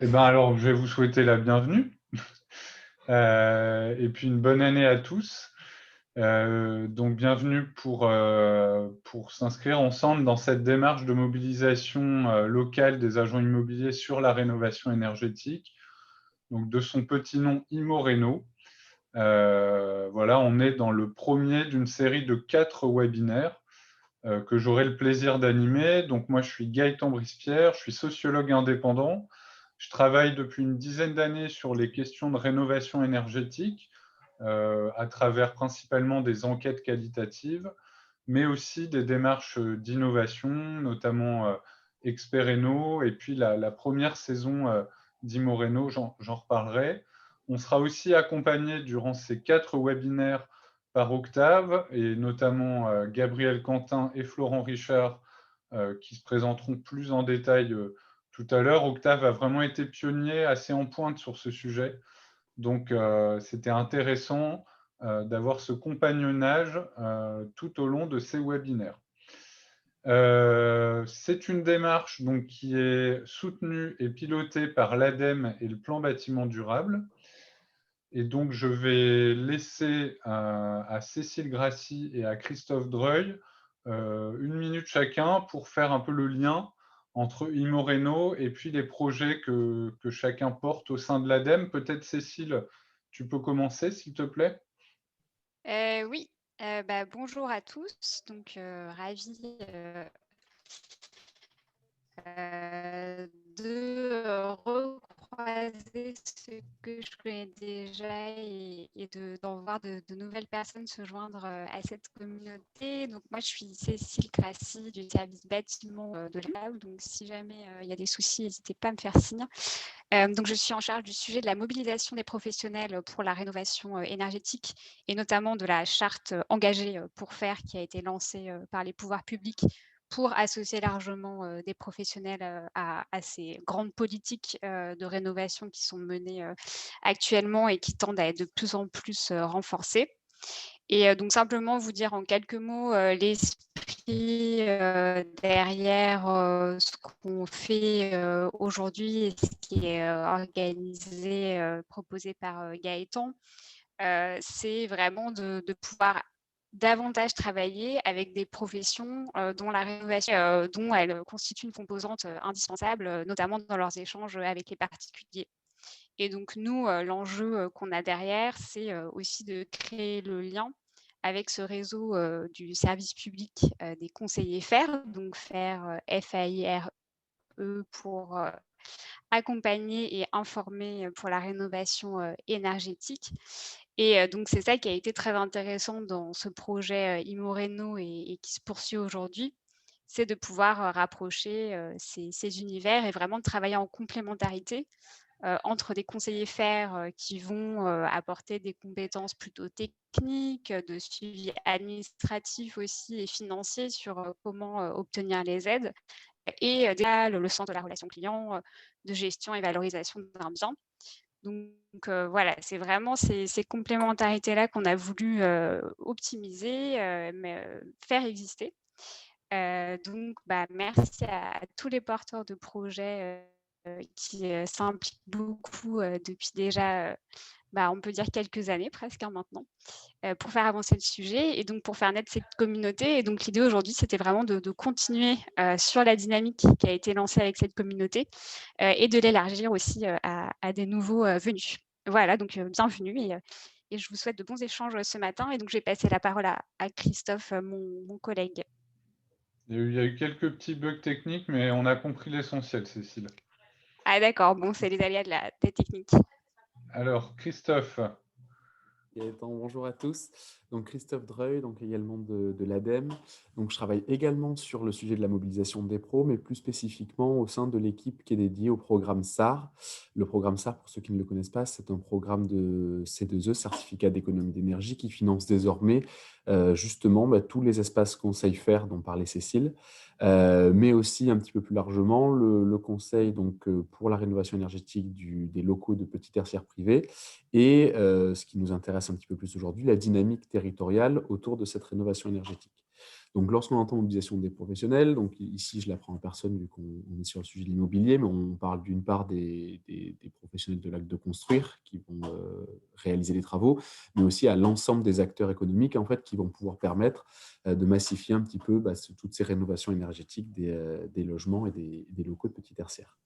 Eh ben alors, je vais vous souhaiter la bienvenue et puis une bonne année à tous. Donc bienvenue pour s'inscrire ensemble dans cette démarche de mobilisation locale des agents immobiliers sur la rénovation énergétique. Donc de son petit nom Immo-Réno. Voilà, on est dans le premier d'une série de 4 webinaires que j'aurai le plaisir d'animer. Donc moi, je suis Gaëtan Brispierre, je suis sociologue indépendant. Je travaille depuis une dizaine d'années sur les questions de rénovation énergétique, à travers principalement des enquêtes qualitatives, mais aussi des démarches d'innovation, notamment Expereno, et puis la première saison d'Imoreno, j'en reparlerai. On sera aussi accompagné durant ces 4 webinaires par Octave, et notamment Gabriel Quentin et Florent Richard, qui se présenteront plus en détail tout à l'heure. Octave a vraiment été pionnier, assez en pointe sur ce sujet. Donc, c'était intéressant d'avoir ce compagnonnage tout au long de ces webinaires. C'est une démarche donc, qui est soutenue et pilotée par l'ADEME et le plan bâtiment durable. Et donc, je vais laisser à Cécile Grassi et à Christophe Dreuil 1 minute chacun pour faire un peu le lien entre Immo-Réno et puis les projets que chacun porte au sein de l'ADEME. Peut-être, Cécile, tu peux commencer, s'il te plaît? Oui, bonjour à tous. Donc, ravie de recroiser ceux que je connais déjà et d'en voir de nouvelles personnes se joindre à cette communauté. Donc, moi, je suis Cécile Crassi du service bâtiment de l'AU. Donc, si jamais il y a des soucis, n'hésitez pas à me faire signe. Donc, je suis en charge du sujet de la mobilisation des professionnels pour la rénovation énergétique et notamment de la charte engagée pour faire qui a été lancée par les pouvoirs publics pour associer largement des professionnels à ces grandes politiques de rénovation qui sont menées actuellement et qui tendent à être de plus en plus renforcées. Et donc simplement vous dire en quelques mots l'esprit derrière ce qu'on fait aujourd'hui et ce qui est organisé, proposé par Gaëtan. C'est vraiment de pouvoir davantage travailler avec des professions dont la rénovation dont elle constitue une composante indispensable, notamment dans leurs échanges avec les particuliers. Et donc nous, l'enjeu qu'on a derrière, c'est aussi de créer le lien avec ce réseau du service public des conseillers FAIRE, donc FAIRE, FAIRE pour accompagner et informer pour la rénovation énergétique. Et donc c'est ça qui a été très intéressant dans ce projet Immo-Réno et qui se poursuit aujourd'hui, c'est de pouvoir rapprocher ces univers et vraiment de travailler en complémentarité entre des conseillers FAIRE qui vont apporter des compétences plutôt techniques, de suivi administratif aussi et financier sur comment obtenir les aides et déjà le sens de la relation client, de gestion et valorisation d'un bien. Donc voilà, c'est vraiment ces complémentarités-là qu'on a voulu optimiser, mais faire exister. Donc merci à tous les porteurs de projets qui s'impliquent beaucoup depuis déjà, on peut dire quelques années presque, hein, maintenant, pour faire avancer le sujet et donc pour faire naître cette communauté. Et donc l'idée aujourd'hui, c'était vraiment de continuer sur la dynamique qui a été lancée avec cette communauté et de l'élargir aussi à des nouveaux venus. Voilà, donc bienvenue et je vous souhaite de bons échanges ce matin. Et donc je vais passer la parole à Christophe, mon collègue. Il y a eu quelques petits bugs techniques, mais on a compris l'essentiel, Cécile. Ah d'accord, bon, c'est les aléas de la technique. Alors, Christophe, Gaëtan, bonjour à tous. Donc Christophe Dreuil, donc également de l'ADEME. Donc je travaille également sur le sujet de la mobilisation des pros, mais plus spécifiquement au sein de l'équipe qui est dédiée au programme SAR. Le programme SAR, pour ceux qui ne le connaissent pas, c'est un programme de C2E, certificat d'économie d'énergie, qui finance désormais justement tous les espaces conseil faire dont parlait Cécile, mais aussi un petit peu plus largement le conseil donc, pour la rénovation énergétique des locaux de petits tertiaires privés et ce qui nous intéresse un petit peu plus aujourd'hui, la dynamique territoriale autour de cette rénovation énergétique. Donc, lorsqu'on entend mobilisation des professionnels, donc ici, je la prends en personne vu qu'on est sur le sujet de l'immobilier, mais on parle d'une part des professionnels de l'acte de construire qui vont réaliser les travaux, mais aussi à l'ensemble des acteurs économiques en fait, qui vont pouvoir permettre de massifier un petit peu toutes ces rénovations énergétiques des logements et des locaux de petits tertiaires.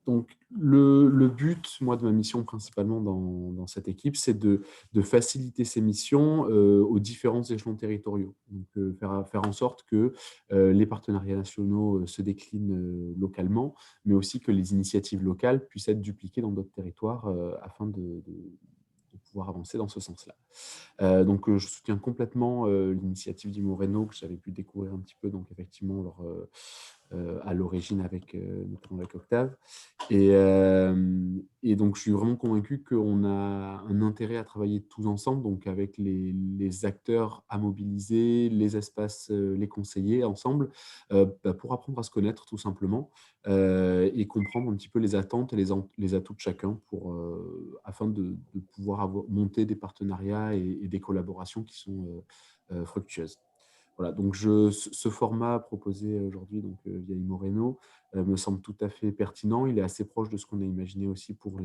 Donc, le but, moi, de ma mission principalement dans cette équipe, c'est de faciliter ces missions aux différents échelons territoriaux. Donc, faire en sorte que les partenariats nationaux se déclinent localement, mais aussi que les initiatives locales puissent être dupliquées dans d'autres territoires afin de pouvoir avancer dans ce sens-là. Donc, je soutiens complètement l'initiative d'Immo-Rénov' que j'avais pu découvrir un petit peu, donc effectivement, à l'origine notamment avec Octave. Et donc, je suis vraiment convaincu qu'on a un intérêt à travailler tous ensemble, donc avec les acteurs à mobiliser, les espaces, les conseillers ensemble, pour apprendre à se connaître tout simplement et comprendre un petit peu les attentes et les atouts de chacun afin de pouvoir monter des partenariats et des collaborations qui sont fructueuses. Voilà, donc ce format proposé aujourd'hui donc, via Immo-Rénov' me semble tout à fait pertinent. Il est assez proche de ce qu'on a imaginé aussi pour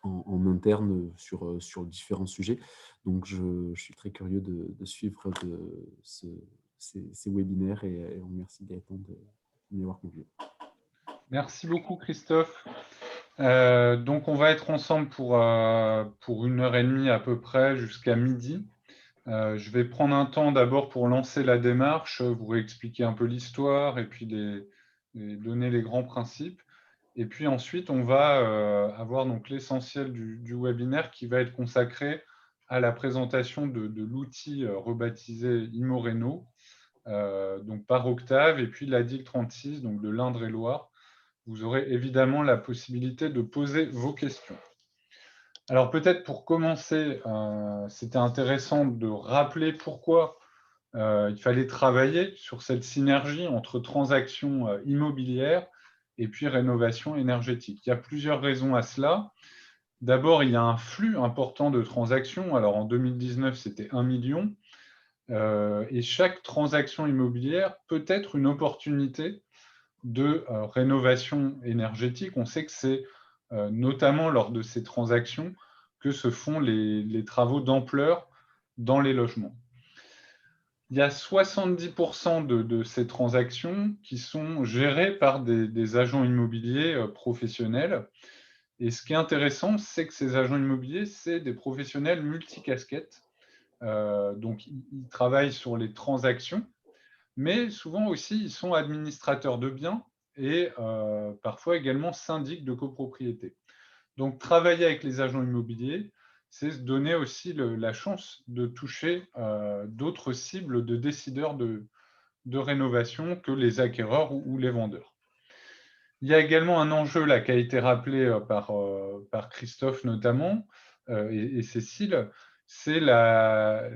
en interne sur différents sujets. Donc, je suis très curieux de suivre ces webinaires et on remercie Gaëtan de m'y avoir convié. Merci beaucoup, Christophe. Donc, on va être ensemble pour 1h30 à peu près, jusqu'à midi. Je vais prendre un temps d'abord pour lancer la démarche, vous réexpliquer un peu l'histoire et puis donner les grands principes. Et puis ensuite, on va avoir donc l'essentiel du webinaire qui va être consacré à la présentation de l'outil rebaptisé Immo-Rénov', donc par Octave, et puis la DIL 36, donc de l'Indre-et-Loire. Vous aurez évidemment la possibilité de poser vos questions. Alors peut-être pour commencer, c'était intéressant de rappeler pourquoi il fallait travailler sur cette synergie entre transactions immobilières et puis rénovation énergétique. Il y a plusieurs raisons à cela. D'abord, il y a un flux important de transactions. Alors en 2019, c'était 1 million. Et chaque transaction immobilière peut être une opportunité de rénovation énergétique. On sait que c'est notamment lors de ces transactions que se font les travaux d'ampleur dans les logements. Il y a 70% de ces transactions qui sont gérées par des agents immobiliers professionnels. Et ce qui est intéressant, c'est que ces agents immobiliers, c'est des professionnels multicasquettes. Donc, ils travaillent sur les transactions, mais souvent aussi, ils sont administrateurs de biens et parfois également syndics de copropriété. Donc, travailler avec les agents immobiliers, c'est se donner aussi la chance de toucher d'autres cibles de décideurs de rénovation que les acquéreurs ou les vendeurs. Il y a également un enjeu là qui a été rappelé par Christophe notamment et Cécile, c'est la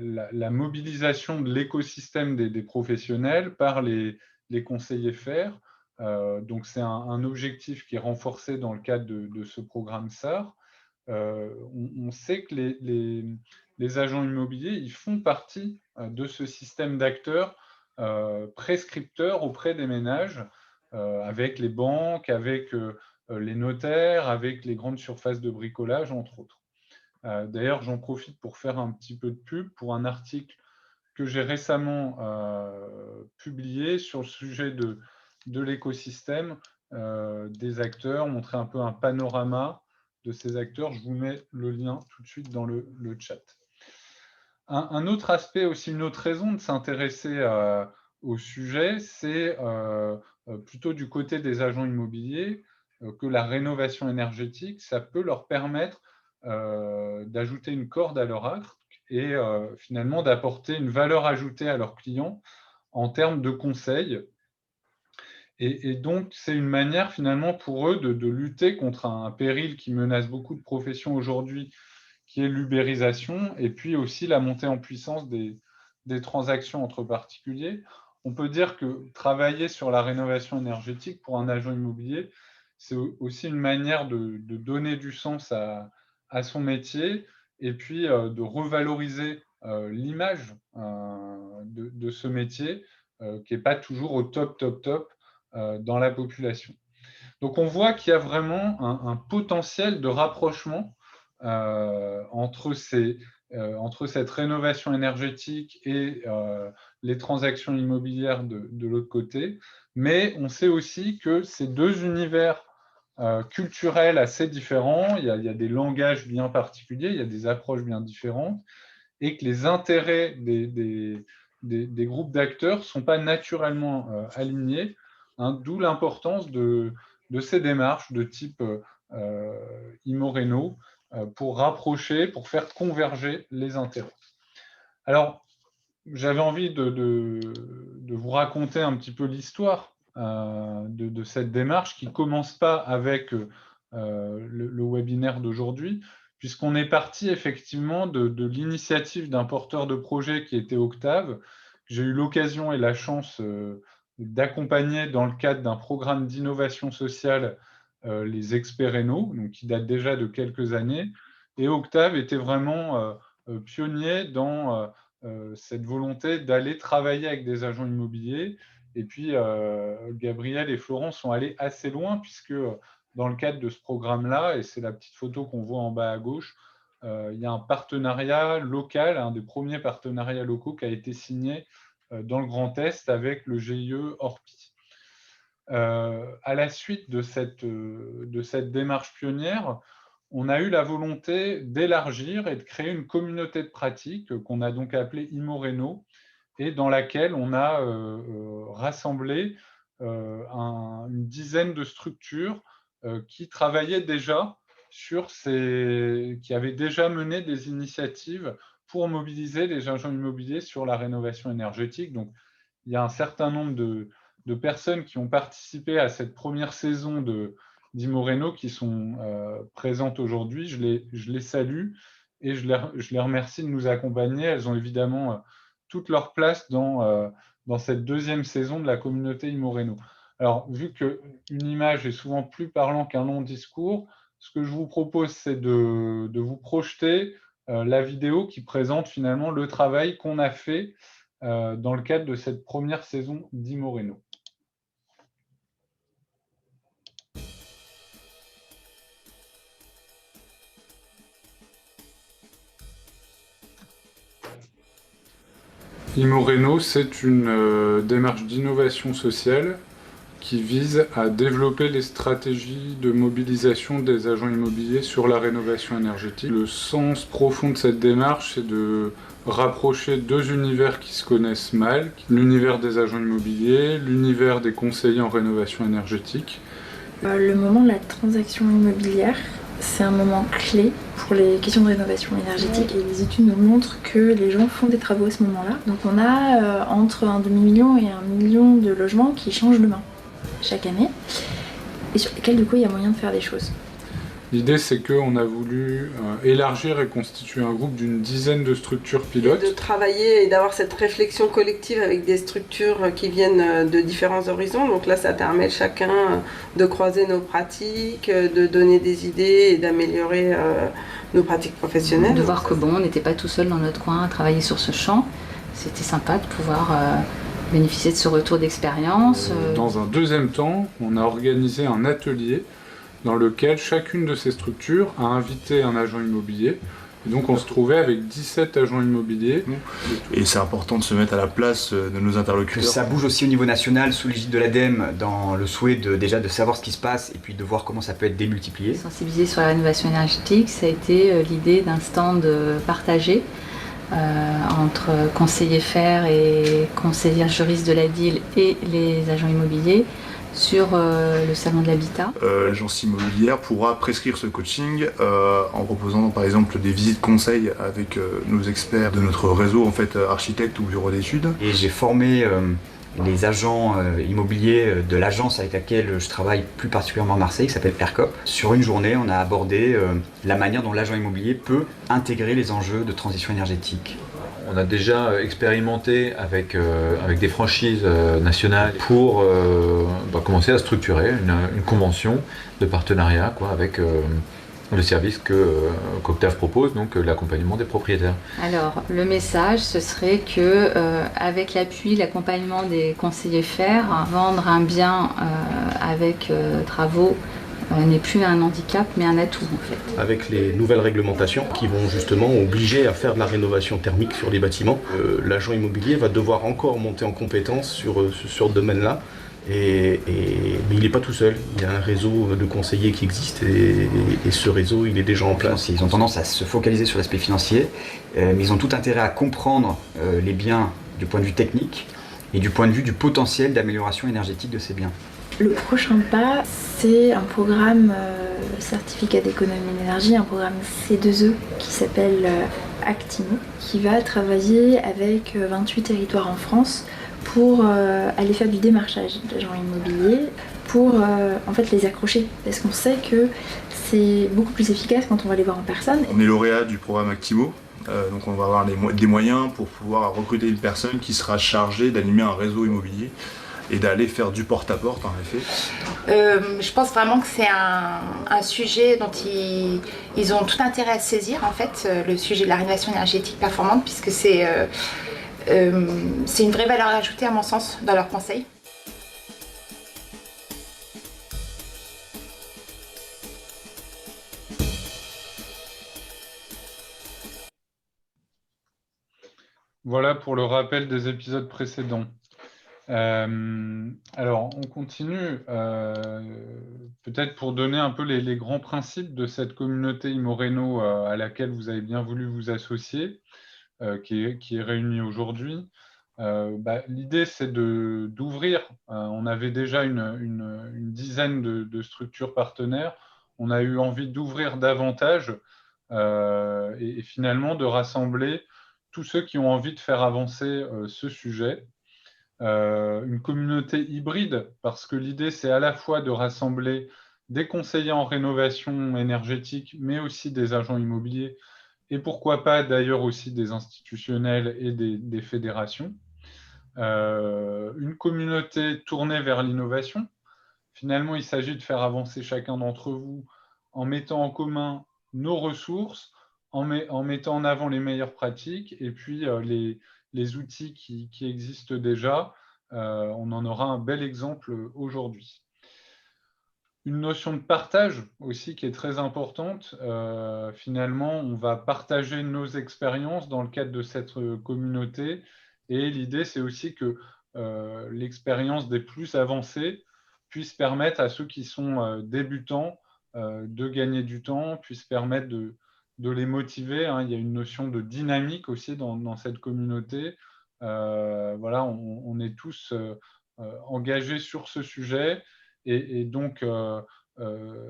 mobilisation de l'écosystème des professionnels par les conseillers FAIRE. Donc c'est un objectif qui est renforcé dans le cadre de ce programme SAR. On sait que les agents immobiliers, ils font partie de ce système d'acteurs prescripteurs auprès des ménages, avec les banques, avec les notaires, avec les grandes surfaces de bricolage, entre autres. D'ailleurs, j'en profite pour faire un petit peu de pub pour un article que j'ai récemment publié sur le sujet de l'écosystème des acteurs, montrer un peu un panorama de ces acteurs. Je vous mets le lien tout de suite dans le chat. Un autre aspect, aussi une autre raison de s'intéresser au sujet, c'est plutôt du côté des agents immobiliers que la rénovation énergétique, ça peut leur permettre d'ajouter une corde à leur arc et finalement d'apporter une valeur ajoutée à leurs clients en termes de conseils. Et donc, c'est une manière finalement pour eux de lutter contre un péril qui menace beaucoup de professions aujourd'hui, qui est l'ubérisation, et puis aussi la montée en puissance des transactions entre particuliers. On peut dire que travailler sur la rénovation énergétique pour un agent immobilier, c'est aussi une manière de donner du sens à son métier et puis de revaloriser l'image de ce métier qui n'est pas toujours au top dans la population. Donc on voit qu'il y a vraiment un potentiel de rapprochement entre cette rénovation énergétique et les transactions immobilières de l'autre côté. Mais on sait aussi que ces deux univers culturels assez différents, il y a des langages bien particuliers, il y a des approches bien différentes, et que les intérêts des groupes d'acteurs ne sont pas naturellement alignés, hein, d'où l'importance de ces démarches de type IMO-Réno pour rapprocher, pour faire converger les intérêts. Alors, j'avais envie de vous raconter un petit peu l'histoire de cette démarche qui ne commence pas avec le webinaire d'aujourd'hui, puisqu'on est parti effectivement de l'initiative d'un porteur de projet qui était Octave. J'ai eu l'occasion et la chance d'accompagner dans le cadre d'un programme d'innovation sociale les experts rénaux, donc qui date déjà de quelques années. Et Octave était vraiment pionnier dans cette volonté d'aller travailler avec des agents immobiliers. Et puis, Gabriel et Florent sont allés assez loin, puisque dans le cadre de ce programme-là, et c'est la petite photo qu'on voit en bas à gauche, il y a un partenariat local, un des premiers partenariats locaux qui a été signé dans le Grand Est avec le GIE Orpi. À la suite de cette démarche pionnière, on a eu la volonté d'élargir et de créer une communauté de pratique qu'on a donc appelée IMO-Réno, et dans laquelle on a rassemblé une dizaine de structures qui travaillaient déjà qui avaient déjà mené des initiatives pour mobiliser les agents immobiliers sur la rénovation énergétique. Donc, il y a un certain nombre de personnes qui ont participé à cette première saison d'IMO-Réno qui sont présentes aujourd'hui. Je les salue et je les remercie de nous accompagner. Elles ont évidemment toute leur place dans cette deuxième saison de la communauté IMO-Réno. Alors, vu qu'une image est souvent plus parlant qu'un long discours, ce que je vous propose, c'est de vous projeter la vidéo qui présente finalement le travail qu'on a fait dans le cadre de cette première saison d'IMO-Réno. IMO-Réno, c'est une démarche d'innovation sociale qui vise à développer les stratégies de mobilisation des agents immobiliers sur la rénovation énergétique. Le sens profond de cette démarche, c'est de rapprocher deux univers qui se connaissent mal, l'univers des agents immobiliers, l'univers des conseillers en rénovation énergétique. Le moment de la transaction immobilière, c'est un moment clé pour les questions de rénovation énergétique et les études nous montrent que les gens font des travaux à ce moment-là. Donc on a entre un demi-million et 1 million de logements qui changent de main chaque année et sur lesquels du coup il y a moyen de faire des choses. L'idée, c'est qu'on a voulu élargir et constituer un groupe d'une dizaine de structures pilotes. De travailler et d'avoir cette réflexion collective avec des structures qui viennent de différents horizons. Donc là, ça permet chacun de croiser nos pratiques, de donner des idées et d'améliorer nos pratiques professionnelles. De voir que bon, on n'était pas tout seul dans notre coin à travailler sur ce champ. C'était sympa de pouvoir bénéficier de ce retour d'expérience. Dans un deuxième temps, on a organisé un atelier dans lequel chacune de ces structures a invité un agent immobilier. Et donc on se trouvait avec 17 agents immobiliers. Et c'est important de se mettre à la place de nos interlocuteurs. Ça bouge aussi au niveau national, sous l'égide de l'ADEME, dans le souhait déjà de savoir ce qui se passe et puis de voir comment ça peut être démultiplié. Sensibiliser sur la rénovation énergétique, ça a été l'idée d'un stand partagé entre conseillers FER et conseillers juristes de la ville et les agents immobiliers sur le salon de l'habitat. L'agence immobilière pourra prescrire ce coaching en proposant par exemple des visites conseils avec nos experts de notre réseau en fait architectes ou bureaux d'études. Et j'ai formé les agents immobiliers de l'agence avec laquelle je travaille plus particulièrement à Marseille, qui s'appelle ERCOP. Sur une journée, on a abordé la manière dont l'agent immobilier peut intégrer les enjeux de transition énergétique. On a déjà expérimenté avec des franchises nationales pour commencer à structurer une convention de partenariat avec le service qu'Octave propose, donc l'accompagnement des propriétaires. Alors, le message, ce serait que, avec l'appui, l'accompagnement des conseillers FAIR, vendre un bien avec travaux n'est plus un handicap, mais un atout en fait. Avec les nouvelles réglementations qui vont justement obliger à faire de la rénovation thermique sur les bâtiments, l'agent immobilier va devoir encore monter en compétence sur ce domaine-là. Mais il n'est pas tout seul, il y a un réseau de conseillers qui existe et ce réseau il est déjà en place. Ils ont tendance à se focaliser sur l'aspect financier, mais ils ont tout intérêt à comprendre les biens du point de vue technique et du point de vue du potentiel d'amélioration énergétique de ces biens. Le prochain pas, c'est un programme certificat d'économie d'énergie, un programme C2E qui s'appelle Actimo, qui va travailler avec 28 territoires en France pour aller faire du démarchage d'agents immobiliers, pour en fait les accrocher, parce qu'on sait que c'est beaucoup plus efficace quand on va les voir en personne. On est lauréat du programme Actimo, donc on va avoir des moyens pour pouvoir recruter une personne qui sera chargée d'animer un réseau immobilier et d'aller faire du porte-à-porte en effet. Je pense vraiment que c'est un sujet dont ils ont tout intérêt à saisir en fait, le sujet de la rénovation énergétique performante, puisque c'est une vraie valeur ajoutée à mon sens dans leurs conseils. Voilà pour le rappel des épisodes précédents. Alors, on continue, peut-être pour donner un peu les grands principes de cette communauté IMORéno à laquelle vous avez bien voulu vous associer, qui est réunie aujourd'hui. L'idée, c'est d'ouvrir. On avait déjà une dizaine de structures partenaires. On a eu envie d'ouvrir davantage et finalement de rassembler tous ceux qui ont envie de faire avancer ce sujet. Une communauté hybride, parce que l'idée, c'est à la fois de rassembler des conseillers en rénovation énergétique, mais aussi des agents immobiliers, et pourquoi pas d'ailleurs aussi des institutionnels et des fédérations. Une communauté tournée vers l'innovation. Finalement, il s'agit de faire avancer chacun d'entre vous en mettant en commun nos ressources, en mettant en avant les meilleures pratiques, et puis les outils qui existent déjà. On en aura un bel exemple aujourd'hui. Une notion de partage aussi qui est très importante. Finalement, on va partager nos expériences dans le cadre de cette communauté. Et l'idée, c'est aussi que l'expérience des plus avancés puisse permettre à ceux qui sont débutants de gagner du temps, puisse permettre de les motiver. Il y a une notion de dynamique aussi dans cette communauté. Voilà, on est tous engagés sur ce sujet et donc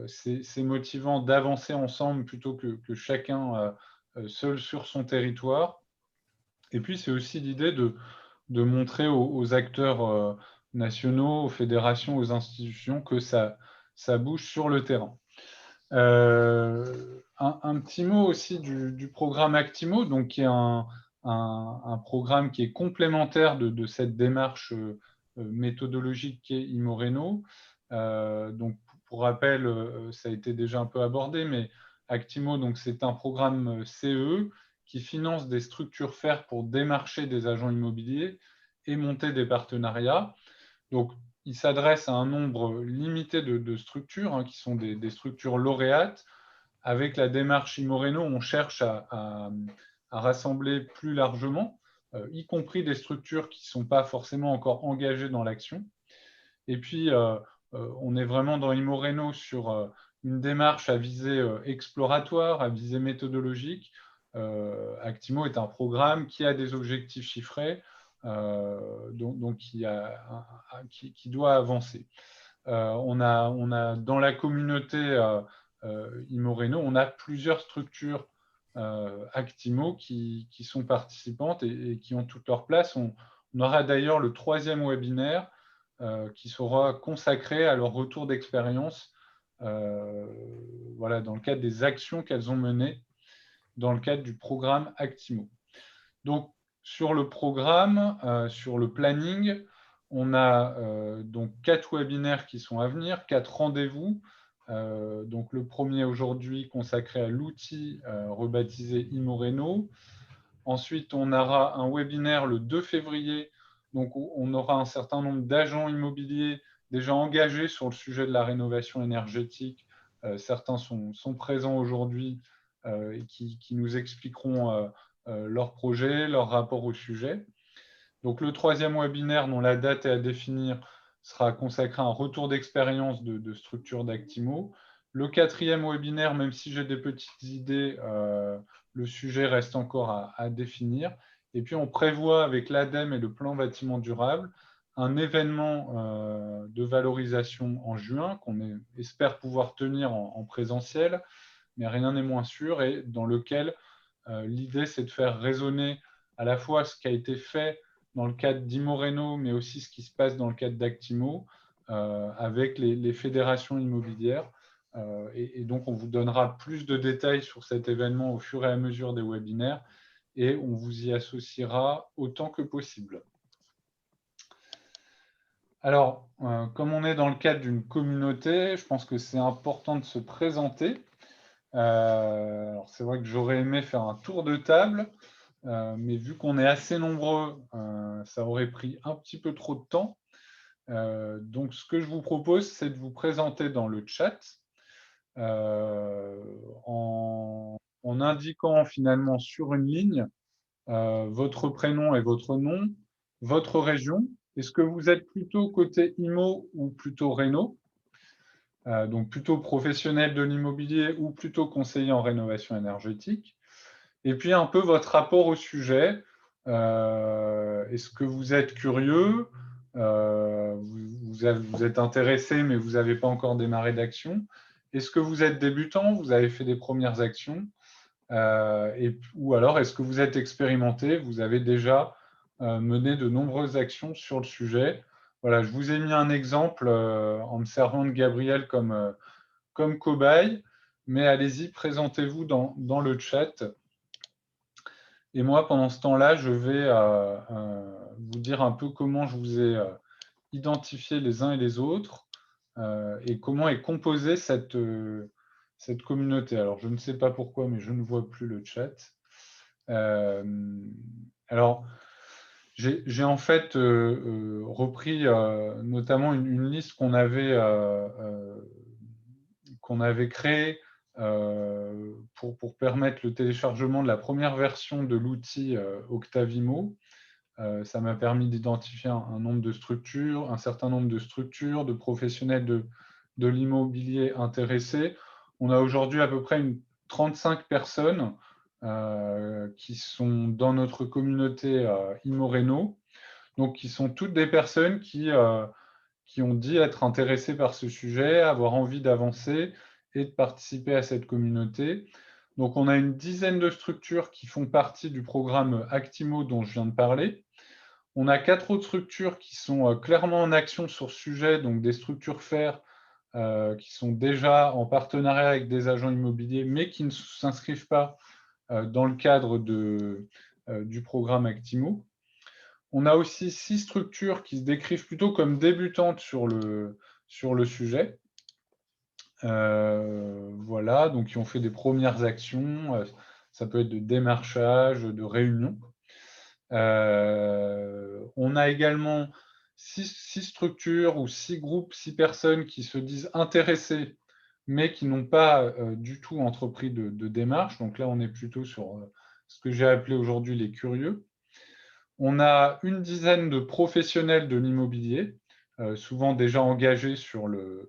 c'est motivant d'avancer ensemble plutôt que chacun seul sur son territoire. Et puis c'est aussi l'idée de montrer aux acteurs nationaux, aux fédérations, aux institutions que ça bouge sur le terrain. Un petit mot aussi du programme Actimo, donc qui est un programme qui est complémentaire de cette démarche méthodologique qu'est IMORéno. Donc, pour rappel, ça a été déjà un peu abordé, mais Actimo, c'est un programme CE qui finance des structures FAIR pour démarcher des agents immobiliers et monter des partenariats. Donc, il s'adresse à un nombre limité de structures, qui sont des structures lauréates. Avec la démarche IMORéno, on cherche à rassembler plus largement, y compris des structures qui ne sont pas forcément encore engagées dans l'action. Et puis, on est vraiment dans IMORéno sur une démarche à visée exploratoire, à visée méthodologique. Actimo est un programme qui a des objectifs chiffrés, donc qui doit avancer. On a dans la communauté IMORéno, on a plusieurs structures Actimo qui sont participantes et qui ont toute leur place. On aura d'ailleurs le 3e webinaire qui sera consacré à leur retour d'expérience voilà, dans le cadre des actions qu'elles ont menées dans le cadre du programme Actimo. Donc, sur le programme, sur le planning, on a donc 4 webinaires qui sont à venir, 4 rendez-vous Donc le premier aujourd'hui consacré à l'outil rebaptisé Imoreno. Ensuite, on aura un webinaire le 2 février. Donc on aura un certain nombre d'agents immobiliers déjà engagés sur le sujet de la rénovation énergétique. Certains sont présents aujourd'hui et qui nous expliqueront leur projet, leur rapport au sujet. Donc le troisième webinaire, dont la date est à définir, sera consacré à un retour d'expérience de structure d'Actimo. Le quatrième webinaire, même si j'ai des petites idées, le sujet reste encore à définir. Et puis on prévoit avec l'ADEME et le plan bâtiment durable un événement de valorisation en juin qu'on espère pouvoir tenir en présentiel, mais rien n'est moins sûr, et dans lequel l'idée c'est de faire résonner à la fois ce qui a été fait dans le cadre d'Imoreno, mais aussi ce qui se passe dans le cadre d'Actimo, avec les fédérations immobilières. Et donc, on vous donnera plus de détails sur cet événement au fur et à mesure des webinaires, et on vous y associera autant que possible. Alors, comme on est dans le cadre d'une communauté, je pense que c'est important de se présenter. Alors, c'est vrai que j'aurais aimé faire un tour de table, mais vu qu'on est assez nombreux, ça aurait pris un petit peu trop de temps. Donc, ce que je vous propose, c'est de vous présenter dans le chat en indiquant finalement sur une ligne votre prénom et votre nom, votre région. Est-ce que vous êtes plutôt côté IMO ou plutôt Réno? Donc, plutôt professionnel de l'immobilier ou plutôt conseiller en rénovation énergétique? Et puis, un peu votre rapport au sujet. Est-ce que vous êtes curieux? Vous êtes intéressé, mais vous n'avez pas encore démarré d'action? Est-ce que vous êtes débutant? Vous avez fait des premières actions? Ou alors, est-ce que vous êtes expérimenté? Vous avez déjà mené de nombreuses actions sur le sujet? Voilà, je vous ai mis un exemple en me servant de Gabriel comme cobaye, mais allez-y, présentez-vous dans le chat. Et moi, pendant ce temps-là, je vais vous dire un peu comment je vous ai identifié les uns et les autres et comment est composée cette communauté. Alors, je ne sais pas pourquoi, mais je ne vois plus le chat. Alors, j'ai en fait repris notamment une liste qu'on avait créée pour permettre le téléchargement de la première version de l'outil Octavimo. Ça m'a permis d'identifier un nombre de structures, un certain nombre de structures, de professionnels de l'immobilier intéressés. On a aujourd'hui à peu près 35 personnes qui sont dans notre communauté Imoreno, donc qui sont toutes des personnes qui ont dit être intéressées par ce sujet, avoir envie d'avancer et de participer à cette communauté. Donc, on a une dizaine de structures qui font partie du programme Actimo dont je viens de parler. On a 4 autres structures qui sont clairement en action sur ce sujet, donc des structures FAIR qui sont déjà en partenariat avec des agents immobiliers, mais qui ne s'inscrivent pas dans le cadre du programme Actimo. On a aussi 6 structures qui se décrivent plutôt comme débutantes sur le sujet. Voilà, donc qui ont fait des premières actions. Ça peut être de démarchage, de réunion. On a également 6 structures ou 6 groupes, 6 personnes qui se disent intéressées, mais qui n'ont pas du tout entrepris de démarche. Donc là, on est plutôt sur ce que j'ai appelé aujourd'hui les curieux. On a une dizaine de professionnels de l'immobilier, souvent déjà engagés sur le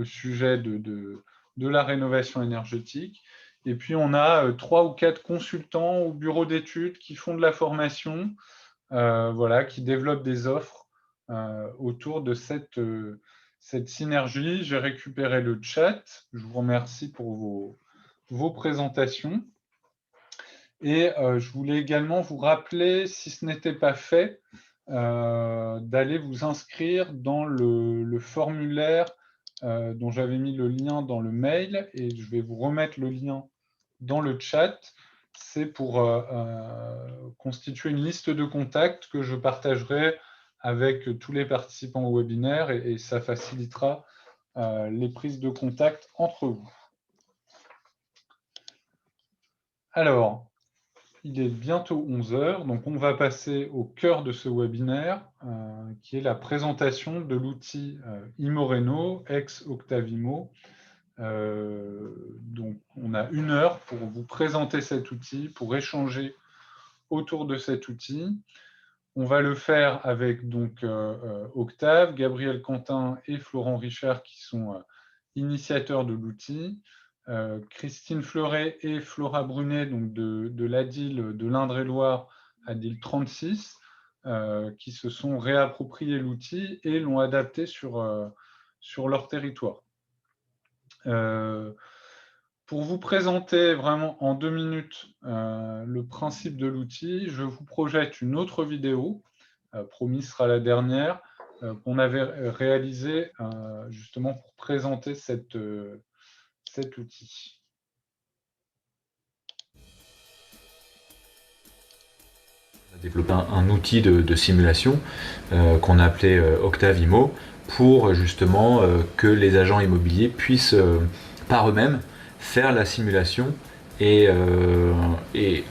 sujet de la rénovation énergétique. Et puis, on a 3 ou 4 consultants ou bureaux d'études qui font de la formation, voilà, qui développent des offres autour de cette synergie. J'ai récupéré le chat. Je vous remercie pour vos présentations. Et je voulais également vous rappeler, si ce n'était pas fait, d'aller vous inscrire dans le formulaire dont j'avais mis le lien dans le mail, et je vais vous remettre le lien dans le chat. C'est pour constituer une liste de contacts que je partagerai avec tous les participants au webinaire, et ça facilitera les prises de contact entre vous. Alors, il est bientôt 11 h, donc on va passer au cœur de ce webinaire, qui est la présentation de l'outil Imoreno, ex-Octavimo. Donc, on a 1 heure pour vous présenter cet outil, pour échanger autour de cet outil. On va le faire avec donc Octave, Gabriel Quentin et Florent Richard qui sont initiateurs de l'outil, Christine Fleuret et Flora Brunet donc de l'ADIL de l'Indre-et-Loire, ADIL 36, qui se sont réappropriés l'outil et l'ont adapté sur leur territoire. Pour vous présenter vraiment en 2 minutes le principe de l'outil, je vous projette une autre vidéo, promis sera la dernière, qu'on avait réalisée justement pour présenter cet outil. On a développé un outil de simulation qu'on a appelé Octavimo pour justement que les agents immobiliers puissent par eux-mêmes faire la simulation et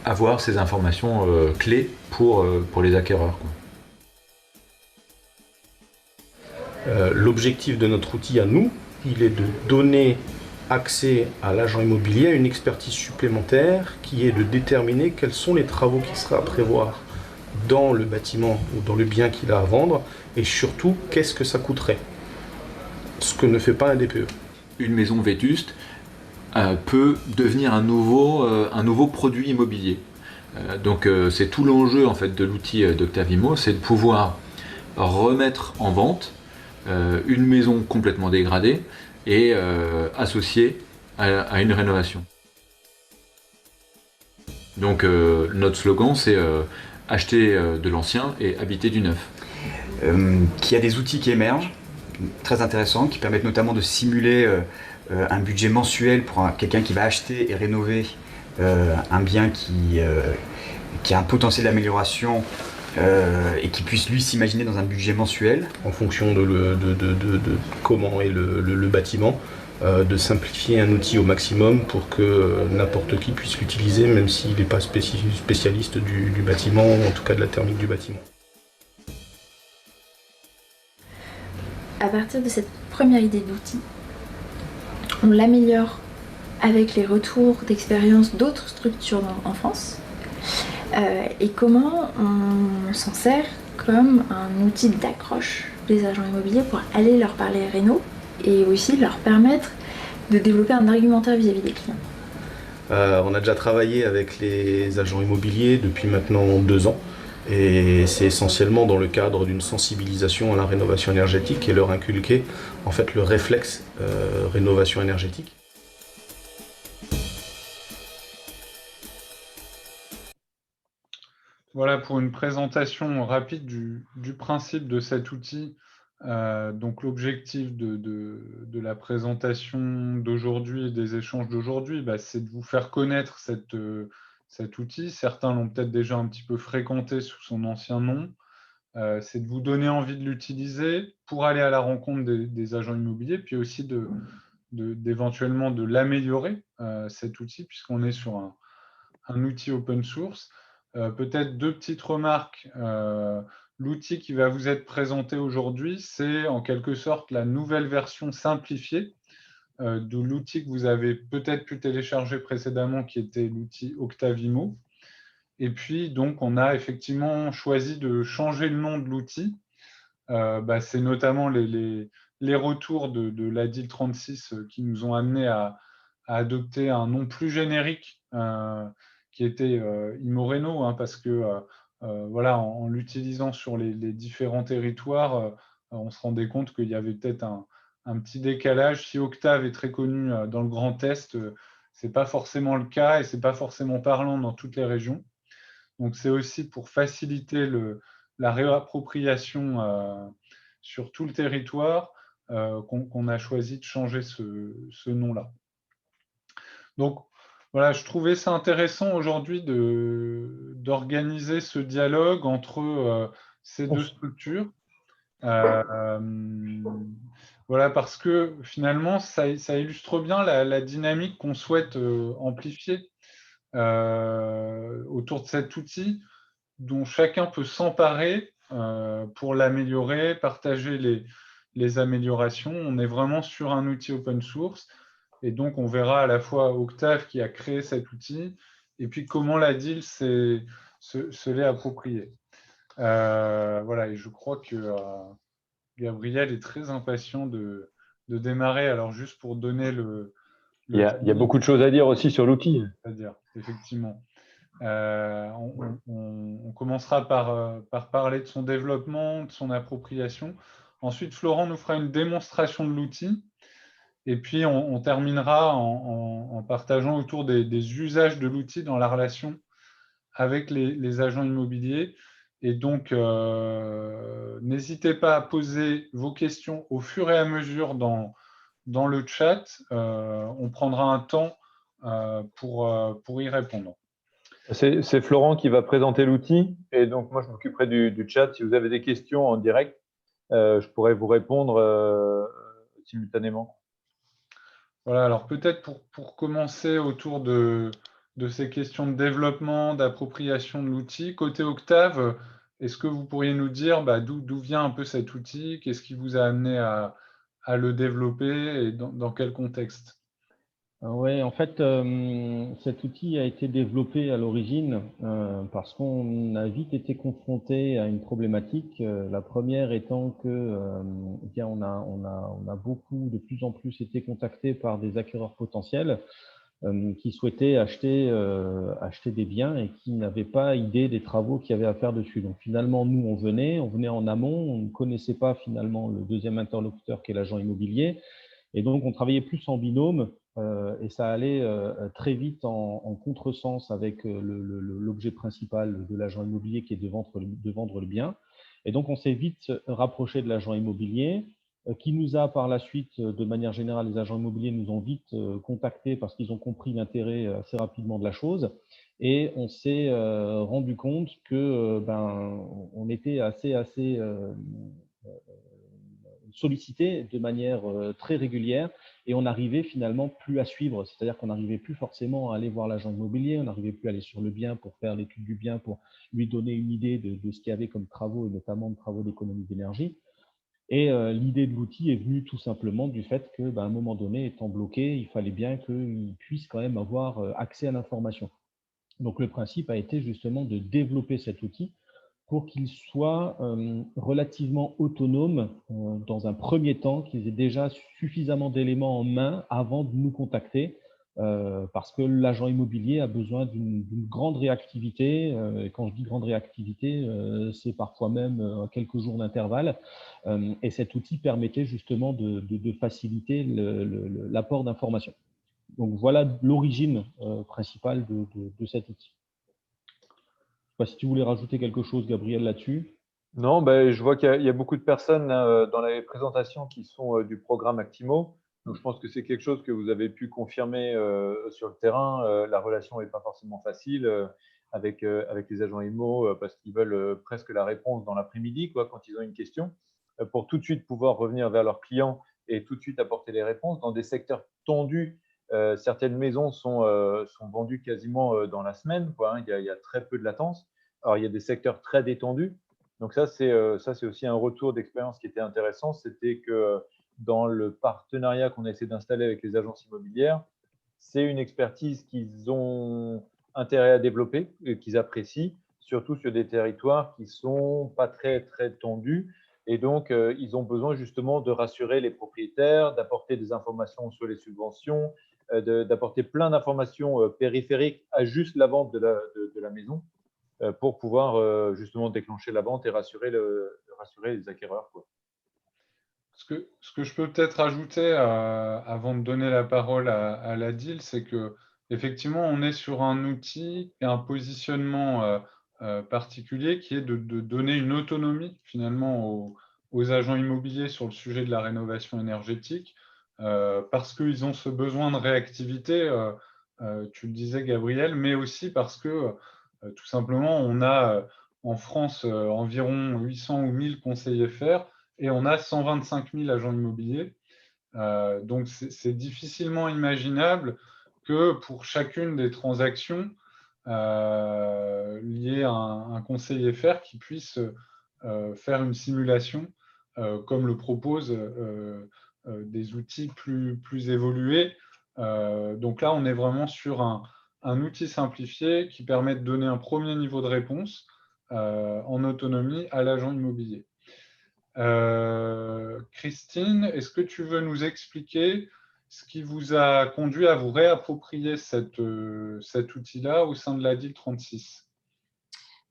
avoir ces informations clés pour les acquéreurs, quoi. L'objectif de notre outil à nous, il est de donner accès à l'agent immobilier à une expertise supplémentaire qui est de déterminer quels sont les travaux qui seraient à prévoir dans le bâtiment ou dans le bien qu'il a à vendre et surtout qu'est-ce que ça coûterait, ce que ne fait pas un DPE. Une maison vétuste peut devenir un nouveau produit immobilier. Donc c'est tout l'enjeu en fait de l'outil d'Octavimo, c'est de pouvoir remettre en vente une maison complètement dégradée et associée à une rénovation. Donc notre slogan c'est acheter de l'ancien et habiter du neuf. Qu'il y a des outils qui émergent, très intéressants, qui permettent notamment de simuler un budget mensuel pour quelqu'un qui va acheter et rénover un bien qui a un potentiel d'amélioration et qui puisse lui s'imaginer dans un budget mensuel. En fonction de comment est le bâtiment, de simplifier un outil au maximum pour que n'importe qui puisse l'utiliser, même s'il n'est pas spécialiste du bâtiment, ou en tout cas de la thermique du bâtiment. À partir de cette première idée d'outil, on l'améliore avec les retours d'expérience d'autres structures en France et comment on s'en sert comme un outil d'accroche des agents immobiliers pour aller leur parler réno et aussi leur permettre de développer un argumentaire vis-à-vis des clients. On a déjà travaillé avec les agents immobiliers depuis maintenant 2 ans et c'est essentiellement dans le cadre d'une sensibilisation à la rénovation énergétique et leur inculquer en fait le réflexe rénovation énergétique. Voilà pour une présentation rapide du principe de cet outil. Donc l'objectif de la présentation d'aujourd'hui et des échanges d'aujourd'hui, c'est de vous faire connaître cet outil. Certains l'ont peut-être déjà un petit peu fréquenté sous son ancien nom. C'est de vous donner envie de l'utiliser pour aller à la rencontre des agents immobiliers, puis aussi d'éventuellement de l'améliorer, cet outil, puisqu'on est sur un outil open source. Peut-être 2 petites remarques. L'outil qui va vous être présenté aujourd'hui, c'est en quelque sorte la nouvelle version simplifiée de l'outil que vous avez peut-être pu télécharger précédemment, qui était l'outil Octavimo. Et puis, donc, on a effectivement choisi de changer le nom de l'outil. C'est notamment les retours de l'ADIL 36 qui nous ont amenés à adopter un nom plus générique qui était Imoreno, parce que voilà, en l'utilisant sur les différents territoires, on se rendait compte qu'il y avait peut-être un petit décalage. Si Octave est très connu dans le Grand Est, ce n'est pas forcément le cas et ce n'est pas forcément parlant dans toutes les régions. Donc c'est aussi pour faciliter la réappropriation sur tout le territoire qu'on a choisi de changer ce nom-là. Donc voilà, je trouvais ça intéressant aujourd'hui d'organiser ce dialogue entre ces 2 structures. Voilà, parce que finalement, ça illustre bien la dynamique qu'on souhaite amplifier autour de cet outil dont chacun peut s'emparer pour l'améliorer, partager les améliorations. On est vraiment sur un outil open source et donc on verra à la fois Octave qui a créé cet outil et puis comment la DIL se l'est approprié. Voilà, et je crois que Gabriel est très impatient de démarrer. Alors juste pour donner Il y a beaucoup de choses à dire aussi sur l'outil. C'est-à-dire, effectivement. On commencera par parler de son développement, de son appropriation. Ensuite, Florent nous fera une démonstration de l'outil. Et puis, on terminera en partageant autour des usages de l'outil dans la relation avec les agents immobiliers. Et donc, n'hésitez pas à poser vos questions au fur et à mesure dans le chat. On prendra un temps pour y répondre. C'est Florent qui va présenter l'outil et donc moi je m'occuperai du chat. Si vous avez des questions en direct, je pourrais vous répondre simultanément. Voilà, alors peut-être pour commencer autour de ces questions de développement, d'appropriation de l'outil, côté Octave, est-ce que vous pourriez nous dire d'où vient un peu cet outil? Qu'est-ce qui vous a amené à le développer et dans quel contexte? Oui, en fait, cet outil a été développé à l'origine parce qu'on a vite été confronté à une problématique. La première étant que on a beaucoup, de plus en plus, été contacté par des acquéreurs potentiels qui souhaitaient acheter des biens et qui n'avaient pas idée des travaux qu'il y avait à faire dessus. Donc finalement, nous, on venait en amont, on ne connaissait pas finalement le deuxième interlocuteur qui est l'agent immobilier. Et donc, on travaillait plus en binôme et ça allait très vite en contresens avec l'objet principal de l'agent immobilier qui est de vendre le bien. Et donc, on s'est vite rapproché de l'agent immobilier qui nous a par la suite, de manière générale, les agents immobiliers nous ont vite contactés parce qu'ils ont compris l'intérêt assez rapidement de la chose. Et on s'est rendu compte que on était assez sollicité de manière très régulière et on n'arrivait finalement plus à suivre. C'est-à-dire qu'on n'arrivait plus forcément à aller voir l'agent immobilier, on n'arrivait plus à aller sur le bien pour faire l'étude du bien, pour lui donner une idée de ce qu'il y avait comme travaux et notamment de travaux d'économie d'énergie. Et l'idée de l'outil est venue tout simplement du fait qu'à un moment donné, étant bloqué, il fallait bien qu'il puisse quand même avoir accès à l'information. Donc le principe a été justement de développer cet outil pour qu'il soit relativement autonome dans un premier temps, qu'ils aient déjà suffisamment d'éléments en main avant de nous contacter, parce que l'agent immobilier a besoin d'une grande réactivité. Et quand je dis grande réactivité, c'est parfois même quelques jours d'intervalle. Et cet outil permettait justement de faciliter l'apport d'informations. Donc voilà l'origine principale de cet outil. Je ne sais pas si tu voulais rajouter quelque chose, Gabriel, là-dessus. Non, je vois qu'il y a beaucoup de personnes dans les présentations qui sont du programme Actimo. Donc, je pense que c'est quelque chose que vous avez pu confirmer sur le terrain. La relation n'est pas forcément facile avec les agents IMO parce qu'ils veulent presque la réponse dans l'après-midi quand ils ont une question pour tout de suite pouvoir revenir vers leurs clients et tout de suite apporter les réponses. Dans des secteurs tendus, certaines maisons sont vendues quasiment dans la semaine. Il y a très peu de latence. Alors, il y a des secteurs très détendus. Donc, ça, c'est aussi un retour d'expérience qui était intéressant. C'était que dans le partenariat qu'on a essayé d'installer avec les agences immobilières, c'est une expertise qu'ils ont intérêt à développer et qu'ils apprécient, surtout sur des territoires qui ne sont pas très, très tendus. Et donc, ils ont besoin justement de rassurer les propriétaires, d'apporter des informations sur les subventions, d'apporter plein d'informations périphériques à juste la vente de la maison pour pouvoir justement déclencher la vente et rassurer les acquéreurs. Ce que je peux peut-être ajouter avant de donner la parole à la DIL, c'est qu'effectivement, on est sur un outil et un positionnement particulier qui est de donner une autonomie finalement aux agents immobiliers sur le sujet de la rénovation énergétique parce qu'ils ont ce besoin de réactivité, tu le disais Gabriel, mais aussi parce que tout simplement, on a en France environ 800 ou 1000 conseillers FR et on a 125 000 agents immobiliers. Donc, c'est difficilement imaginable que pour chacune des transactions, il y ait un conseiller FR qui puisse faire une simulation comme le proposent des outils plus évolués. Donc là, on est vraiment sur un outil simplifié qui permet de donner un premier niveau de réponse en autonomie à l'agent immobilier. Christine, est-ce que tu veux nous expliquer ce qui vous a conduit à vous réapproprier cet outil-là au sein de la DIL 36?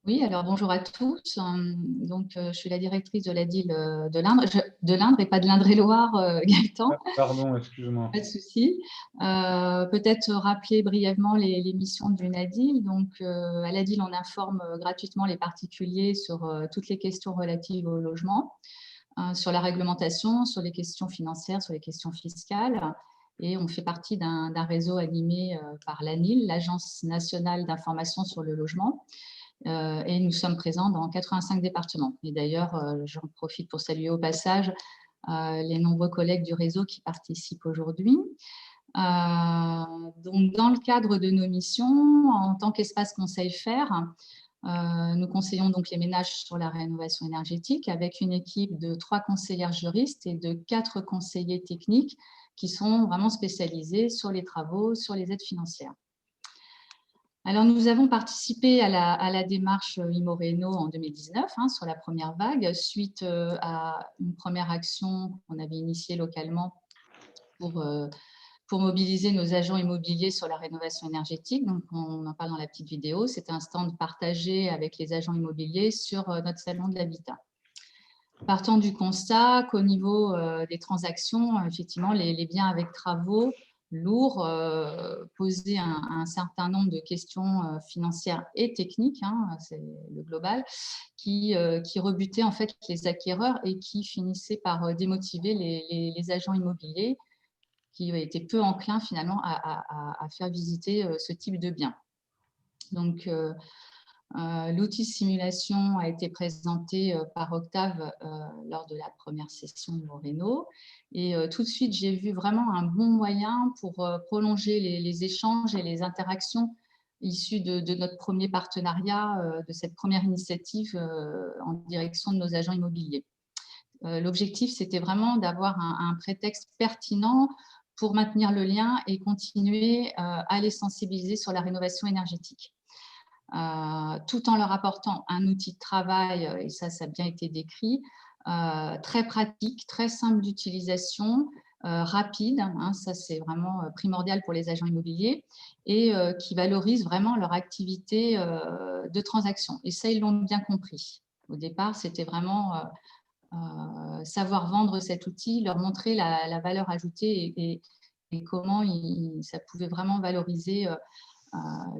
Oui, alors bonjour à tous. Donc, je suis la directrice de la DIL de l'Indre, de l'Indre et pas de l'Indre-et-Loire, Gaëtan. Pardon, excuse-moi. Pas de souci. Peut-être rappeler brièvement les missions du NADIL. Donc, à la DIL, on informe gratuitement les particuliers sur toutes les questions relatives au logement, sur la réglementation, sur les questions financières, sur les questions fiscales. Et on fait partie d'un réseau animé par l'ANIL, l'Agence nationale d'information sur le logement. Et nous sommes présents dans 85 départements. Et d'ailleurs, j'en profite pour saluer au passage les nombreux collègues du réseau qui participent aujourd'hui. Donc, dans le cadre de nos missions, en tant qu'espace conseil FR, nous conseillons donc les ménages sur la rénovation énergétique avec une équipe de 3 conseillères juristes et de 4 conseillers techniques qui sont vraiment spécialisés sur les travaux, sur les aides financières. Alors, nous avons participé à la démarche IMO-Réno en 2019 sur la première vague, suite à une première action qu'on avait initiée localement pour mobiliser nos agents immobiliers sur la rénovation énergétique. Donc, on en parle dans la petite vidéo. C'était un stand partagé avec les agents immobiliers sur notre salon de l'habitat. Partant du constat qu'au niveau des transactions, effectivement, les biens avec travaux lourds posaient un certain nombre de questions financières et techniques, c'est le global, qui rebutaient en fait les acquéreurs et qui finissaient par démotiver les agents immobiliers qui étaient peu enclins finalement à faire visiter ce type de biens. Donc, l'outil simulation a été présenté par Octave lors de la première session de Réno. Et tout de suite, j'ai vu vraiment un bon moyen pour prolonger les échanges et les interactions issues de notre premier partenariat, de cette première initiative en direction de nos agents immobiliers. L'objectif, c'était vraiment d'avoir un prétexte pertinent pour maintenir le lien et continuer à les sensibiliser sur la rénovation énergétique. Tout en leur apportant un outil de travail, et ça a bien été décrit, très pratique, très simple d'utilisation, rapide, ça c'est vraiment primordial pour les agents immobiliers, et qui valorise vraiment leur activité de transaction. Et ça, ils l'ont bien compris. Au départ, c'était vraiment savoir vendre cet outil, leur montrer la valeur ajoutée et comment ça pouvait vraiment valoriser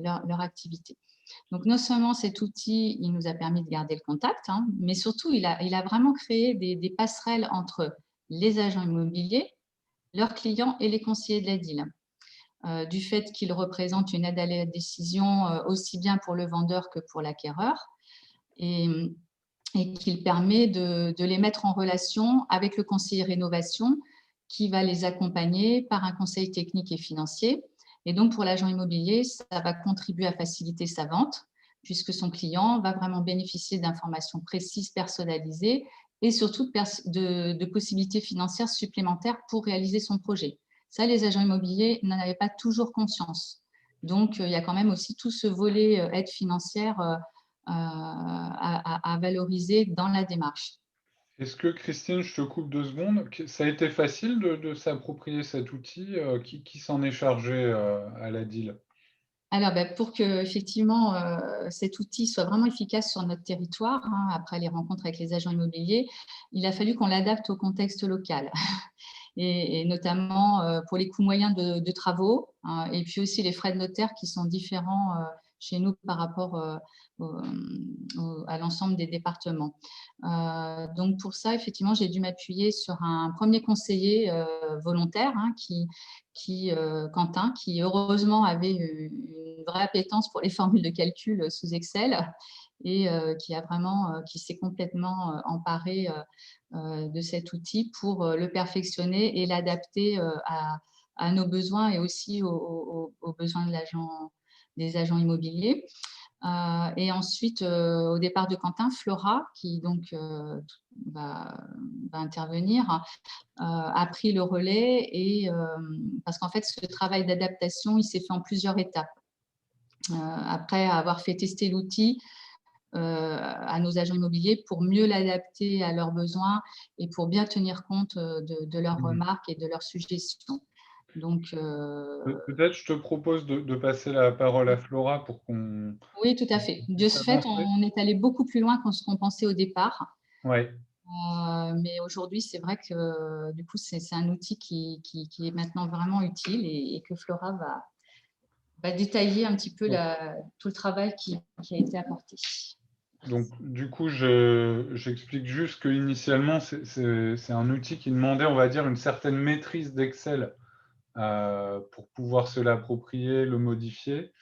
leur activité. Donc, non seulement cet outil, il nous a permis de garder le contact, mais surtout, il a vraiment créé des passerelles entre les agents immobiliers, leurs clients et les conseillers de la DIL. Du fait qu'ils représentent une aide à la décision aussi bien pour le vendeur que pour l'acquéreur et qu'il permet de les mettre en relation avec le conseiller rénovation qui va les accompagner par un conseil technique et financier. Et donc, pour l'agent immobilier, ça va contribuer à faciliter sa vente puisque son client va vraiment bénéficier d'informations précises, personnalisées et surtout de possibilités financières supplémentaires pour réaliser son projet. Ça, les agents immobiliers n'en avaient pas toujours conscience. Donc, il y a quand même aussi tout ce volet aide financière à valoriser dans la démarche. Est-ce que, Christine, je te coupe 2 secondes, ça a été facile de s'approprier cet outil? Qui s'en est chargé à la DIL? Alors, pour que effectivement cet outil soit vraiment efficace sur notre territoire, après les rencontres avec les agents immobiliers, il a fallu qu'on l'adapte au contexte local. Et notamment pour les coûts moyens de travaux, et puis aussi les frais de notaire qui sont différents chez nous par rapport à l'ensemble des départements. Donc pour ça, effectivement, j'ai dû m'appuyer sur un premier conseiller volontaire, Quentin, qui heureusement avait une vraie appétence pour les formules de calcul sous Excel et qui s'est complètement emparé de cet outil pour le perfectionner et l'adapter à nos besoins et aussi aux besoins des agents immobiliers. Et ensuite, au départ de Quentin, Flora, qui donc va intervenir, a pris le relais parce qu'en fait, ce travail d'adaptation, il s'est fait en plusieurs étapes. Après avoir fait tester l'outil à nos agents immobiliers pour mieux l'adapter à leurs besoins et pour bien tenir compte de leurs remarques et de leurs suggestions. Donc, peut-être je te propose de passer la parole à Flora pour qu'on... Oui, tout à fait. De ce fait, on est allé beaucoup plus loin que ce qu'on pensait au départ. Ouais. Mais aujourd'hui, c'est vrai que du coup, c'est un outil qui est maintenant vraiment utile et que Flora va détailler un petit peu tout le travail qui a été apporté. Donc, du coup, j'explique juste qu'initialement, c'est un outil qui demandait, on va dire, une certaine maîtrise d'Excel pour pouvoir se l'approprier, le modifier.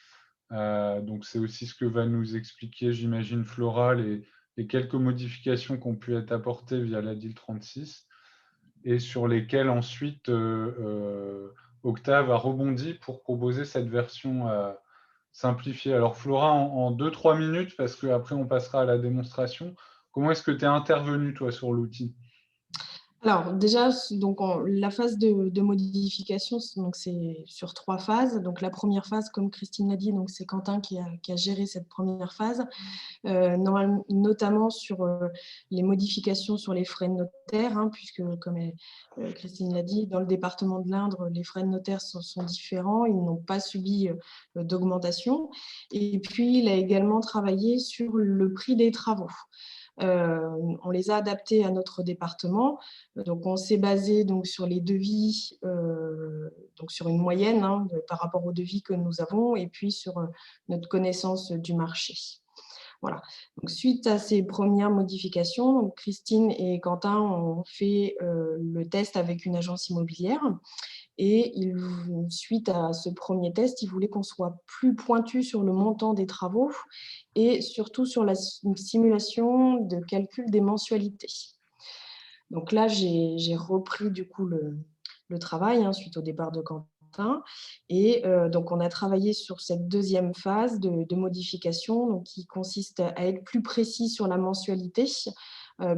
Donc, c'est aussi ce que va nous expliquer, j'imagine, Flora, les quelques modifications qui ont pu être apportées via la DIL 36 et sur lesquelles ensuite Octave a rebondi pour proposer cette version simplifiée. Alors Flora, en 2-3 minutes, parce qu'après on passera à la démonstration, comment est-ce que tu es intervenu toi sur l'outil ? Alors déjà, donc la phase de modification, c'est sur 3 phases. Donc la première phase, comme Christine l'a dit, c'est Quentin qui a géré cette première phase, notamment sur les modifications sur les frais de notaire, puisque comme Christine l'a dit, dans le département de l'Indre, les frais de notaire sont différents, ils n'ont pas subi d'augmentation. Et puis il a également travaillé sur le prix des travaux. On les a adaptés à notre département. Donc, on s'est basé sur les devis, donc sur une moyenne par rapport aux devis que nous avons et puis sur notre connaissance du marché. Voilà. Donc, suite à ces premières modifications, Christine et Quentin ont fait le test avec une agence immobilière. Et suite à ce premier test, ils voulaient qu'on soit plus pointu sur le montant des travaux et surtout sur la simulation de calcul des mensualités. Donc là, j'ai repris du coup le travail suite au départ de Quentin. Et donc, on a travaillé sur cette deuxième phase de modification donc, qui consiste à être plus précis sur la mensualité.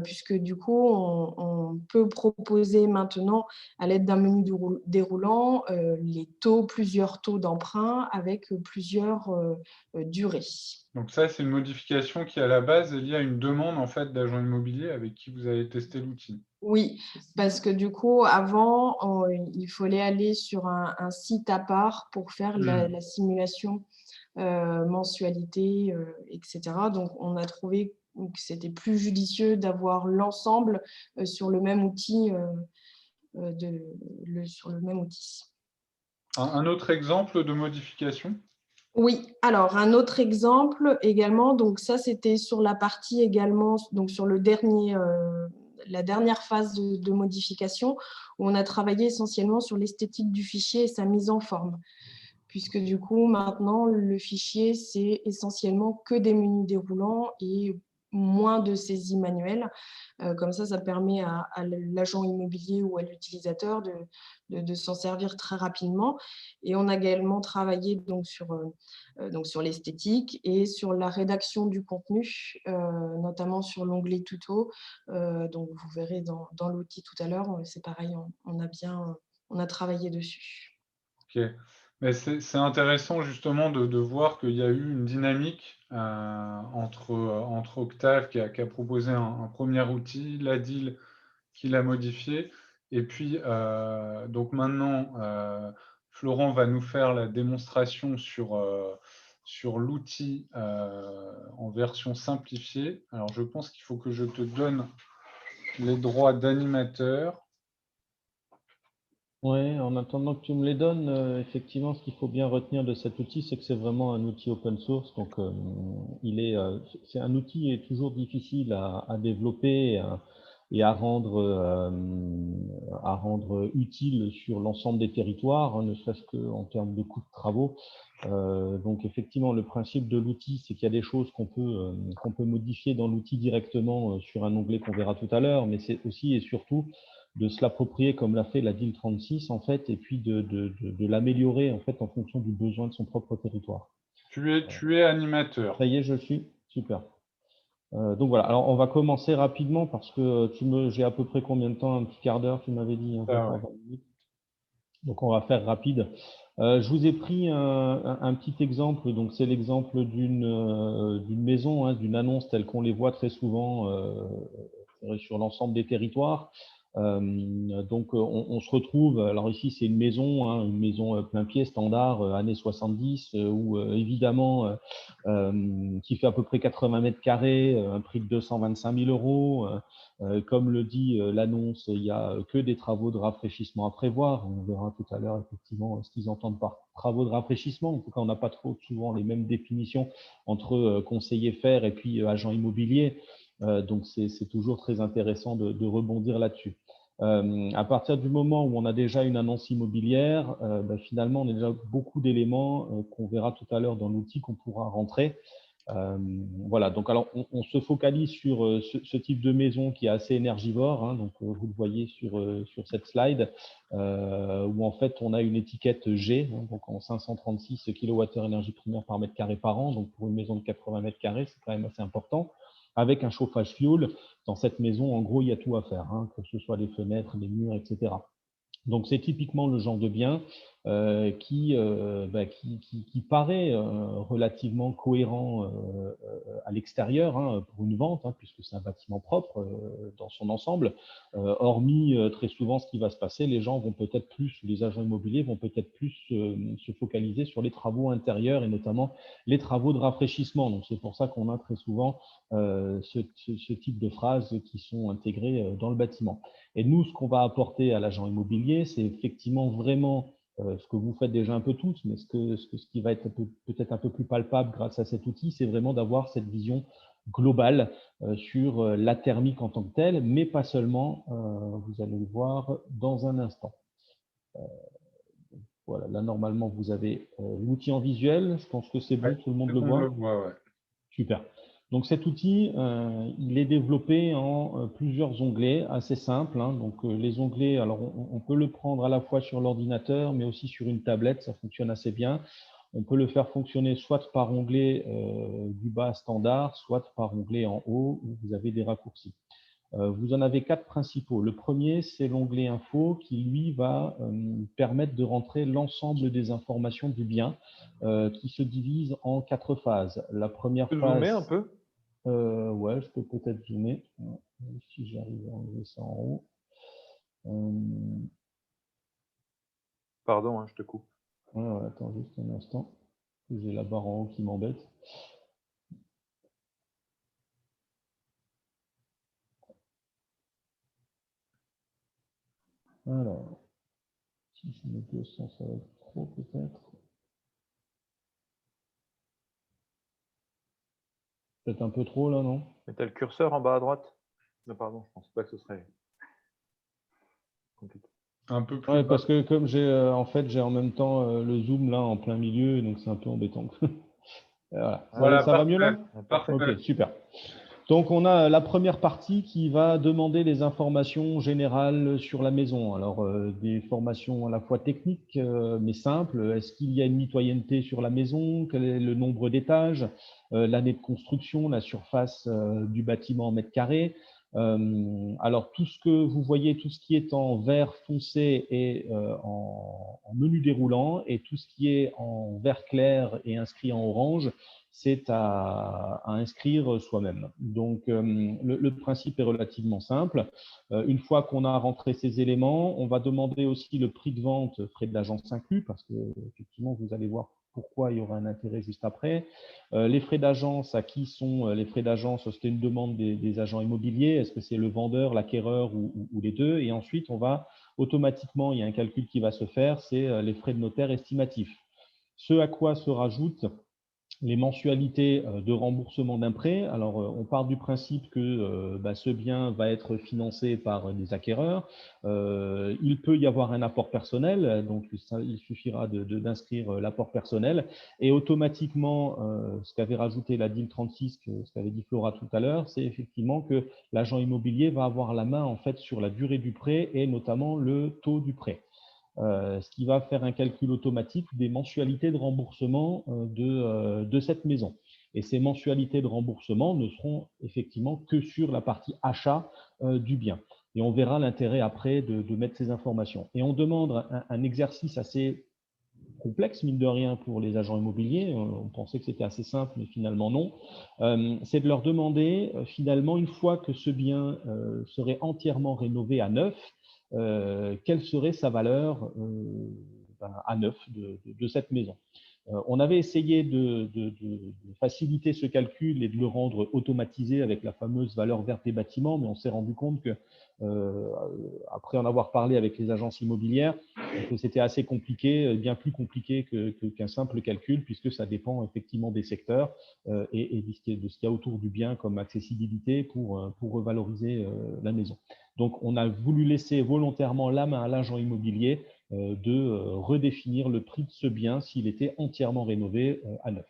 Puisque du coup, on peut proposer maintenant, à l'aide d'un menu déroulant, plusieurs taux d'emprunt avec plusieurs durées. Donc ça, c'est une modification qui, à la base, est liée à une demande en fait, d'agents immobiliers avec qui vous avez testé l'outil. Oui, parce que du coup, avant, il fallait aller sur un site à part pour faire la simulation mensualité, etc. Donc, on a trouvé que c'était plus judicieux d'avoir l'ensemble sur le même outil. Sur le même outil. Un autre exemple de modification ? Oui, alors un autre exemple également, donc ça c'était sur la partie également, donc sur la dernière phase de modification, où on a travaillé essentiellement sur l'esthétique du fichier et sa mise en forme. Puisque du coup, maintenant, le fichier, c'est essentiellement que des menus déroulants et moins de saisie manuelle. Comme ça permet à l'agent immobilier ou à l'utilisateur de s'en servir très rapidement. Et on a également travaillé donc sur l'esthétique et sur la rédaction du contenu, notamment sur l'onglet tuto. Donc, vous verrez dans l'outil tout à l'heure, c'est pareil, on a travaillé dessus. Ok. Mais c'est intéressant justement de voir qu'il y a eu une dynamique entre Octave qui a proposé un premier outil, la DIL qui l'a modifié, et puis donc maintenant Florent va nous faire la démonstration sur l'outil en version simplifiée. Alors je pense qu'il faut que je te donne les droits d'animateur. Oui, en attendant que tu me les donnes, effectivement, ce qu'il faut bien retenir de cet outil, c'est que c'est vraiment un outil open source. Donc, c'est un outil qui est toujours difficile à développer et à rendre utile sur l'ensemble des territoires, hein, ne serait-ce qu'en termes de coûts de travaux. Donc, effectivement, le principe de l'outil, c'est qu'il y a des choses qu'on peut modifier dans l'outil directement sur un onglet qu'on verra tout à l'heure, mais c'est aussi et surtout de se l'approprier comme l'a fait la DIL 36 en fait, et puis de l'améliorer en fait en fonction du besoin de son propre territoire. Tu es animateur. Ça y est, je le suis. Super. Donc voilà, alors on va commencer rapidement parce que j'ai à peu près combien de temps? Un petit quart d'heure, tu m'avais dit, hein, 20 minutes. Donc on va faire rapide. Je vous ai pris un petit exemple, donc c'est l'exemple d'une maison, hein, d'une annonce telle qu'on les voit très souvent sur l'ensemble des territoires. Donc on se retrouve, alors ici c'est une maison plein pied standard années 70 où évidemment qui fait à peu près 80 mètres carrés, un prix de 225 000 euros. Comme le dit l'annonce, il n'y a que des travaux de rafraîchissement à prévoir. On verra tout à l'heure effectivement ce qu'ils entendent par travaux de rafraîchissement. En tout cas, on n'a pas trop souvent les mêmes définitions entre conseiller faire et puis agent immobilier. Donc, c'est toujours très intéressant de rebondir là-dessus. À partir du moment où on a déjà une annonce immobilière, finalement, on a déjà beaucoup d'éléments qu'on verra tout à l'heure dans l'outil qu'on pourra rentrer. Voilà, donc alors on se focalise sur ce type de maison qui est assez énergivore, hein, donc vous le voyez sur cette slide, où en fait on a une étiquette G, hein, donc en 536 kWh énergie primaire par mètre carré par an, donc pour une maison de 80 mètres carrés, c'est quand même assez important. Avec un chauffage fioul, dans cette maison, en gros, il y a tout à faire, hein, que ce soit les fenêtres, les murs, etc. Donc, c'est typiquement le genre de bien qui paraît relativement cohérent à l'extérieur, hein, pour une vente, hein, puisque c'est un bâtiment propre dans son ensemble. Hormis très souvent ce qui va se passer, les gens vont peut-être plus, les agents immobiliers vont peut-être plus se focaliser sur les travaux intérieurs et notamment les travaux de rafraîchissement. Donc, c'est pour ça qu'on a très souvent ce type de phrases qui sont intégrées dans le bâtiment. Et nous, ce qu'on va apporter à l'agent immobilier, c'est effectivement vraiment ce que vous faites déjà un peu tous, mais ce qui va être peut-être un peu plus palpable grâce à cet outil, c'est vraiment d'avoir cette vision globale sur la thermique en tant que telle, mais pas seulement, vous allez le voir dans un instant. Voilà, là normalement vous avez l'outil en visuel, je pense que c'est bon, tout le monde le voit. On le voit, ouais. Super. Donc cet outil, il est développé en plusieurs onglets assez simples, hein. Donc les onglets, alors on peut le prendre à la fois sur l'ordinateur, mais aussi sur une tablette, ça fonctionne assez bien. On peut le faire fonctionner soit par onglet du bas standard, soit par onglet en haut où vous avez des raccourcis. Vous en avez 4 principaux. Le premier, c'est l'onglet Info qui, lui, va permettre de rentrer l'ensemble des informations du bien qui se divise en 4 phases. La première phase… Zoomer un peu? Ouais, je peux peut-être zoomer. Si j'arrive à enlever ça en haut. Pardon, hein, je te coupe. Ouais, attends juste un instant. J'ai la barre en haut qui m'embête. Alors, si je mets 200, ça va être trop peut-être. Peut-être un peu trop là, non? Mais tu as le curseur en bas à droite? Non, pardon, je pense pas que ce serait compliqué. Un peu plus Ouais, bas. parce que comme j'ai en fait j'ai en même temps le zoom là en plein milieu, donc c'est un peu embêtant. Voilà, Voilà, ça va mieux là? Parfait. Ok, super. Donc on a la première partie qui va demander des informations générales sur la maison. Alors des formations à la fois techniques mais simples. Est-ce qu'il y a une mitoyenneté sur la maison? Quel est le nombre d'étages? L'année de construction, la surface du bâtiment en mètres carrés. Alors tout ce que vous voyez, tout ce qui est en vert foncé est en menu déroulant, et tout ce qui est en vert clair et inscrit en orange, c'est à inscrire soi-même. Donc, le principe est relativement simple. Une fois qu'on a rentré ces éléments, on va demander aussi le prix de vente, frais de l'agence inclus, parce que effectivement, vous allez voir pourquoi il y aura un intérêt juste après. Les frais d'agence, à qui sont les frais d'agence? C'était une demande des agents immobiliers. Est-ce que c'est le vendeur, l'acquéreur ou les deux? Et ensuite, on va automatiquement, il y a un calcul qui va se faire, c'est les frais de notaire estimatifs. Ce à quoi se rajoutent les mensualités de remboursement d'un prêt. Alors, on part du principe que ce bien va être financé par des acquéreurs. Il peut y avoir un apport personnel, donc il suffira d'inscrire l'apport personnel. Et automatiquement, ce qu'avait rajouté la DIL 36, ce qu'avait dit Flora tout à l'heure, c'est effectivement que l'agent immobilier va avoir la main en fait sur la durée du prêt et notamment le taux du prêt. Ce qui va faire un calcul automatique des mensualités de remboursement de cette maison. Et ces mensualités de remboursement ne seront effectivement que sur la partie achat du bien. Et on verra l'intérêt après de mettre ces informations. Et on demande un exercice assez complexe, mine de rien, pour les agents immobiliers. On pensait que c'était assez simple, mais finalement non. C'est de leur demander, finalement, une fois que ce bien serait entièrement rénové à neuf, quelle serait sa valeur à neuf de cette maison. On avait essayé de faciliter ce calcul et de le rendre automatisé avec la fameuse valeur verte des bâtiments, mais on s'est rendu compte que, après en avoir parlé avec les agences immobilières, que c'était assez compliqué, bien plus compliqué qu'un simple calcul, puisque ça dépend effectivement des secteurs et de ce qu'il y a autour du bien comme accessibilité pour revaloriser la maison. Donc, on a voulu laisser volontairement la main à l'agent immobilier de redéfinir le prix de ce bien s'il était entièrement rénové à neuf.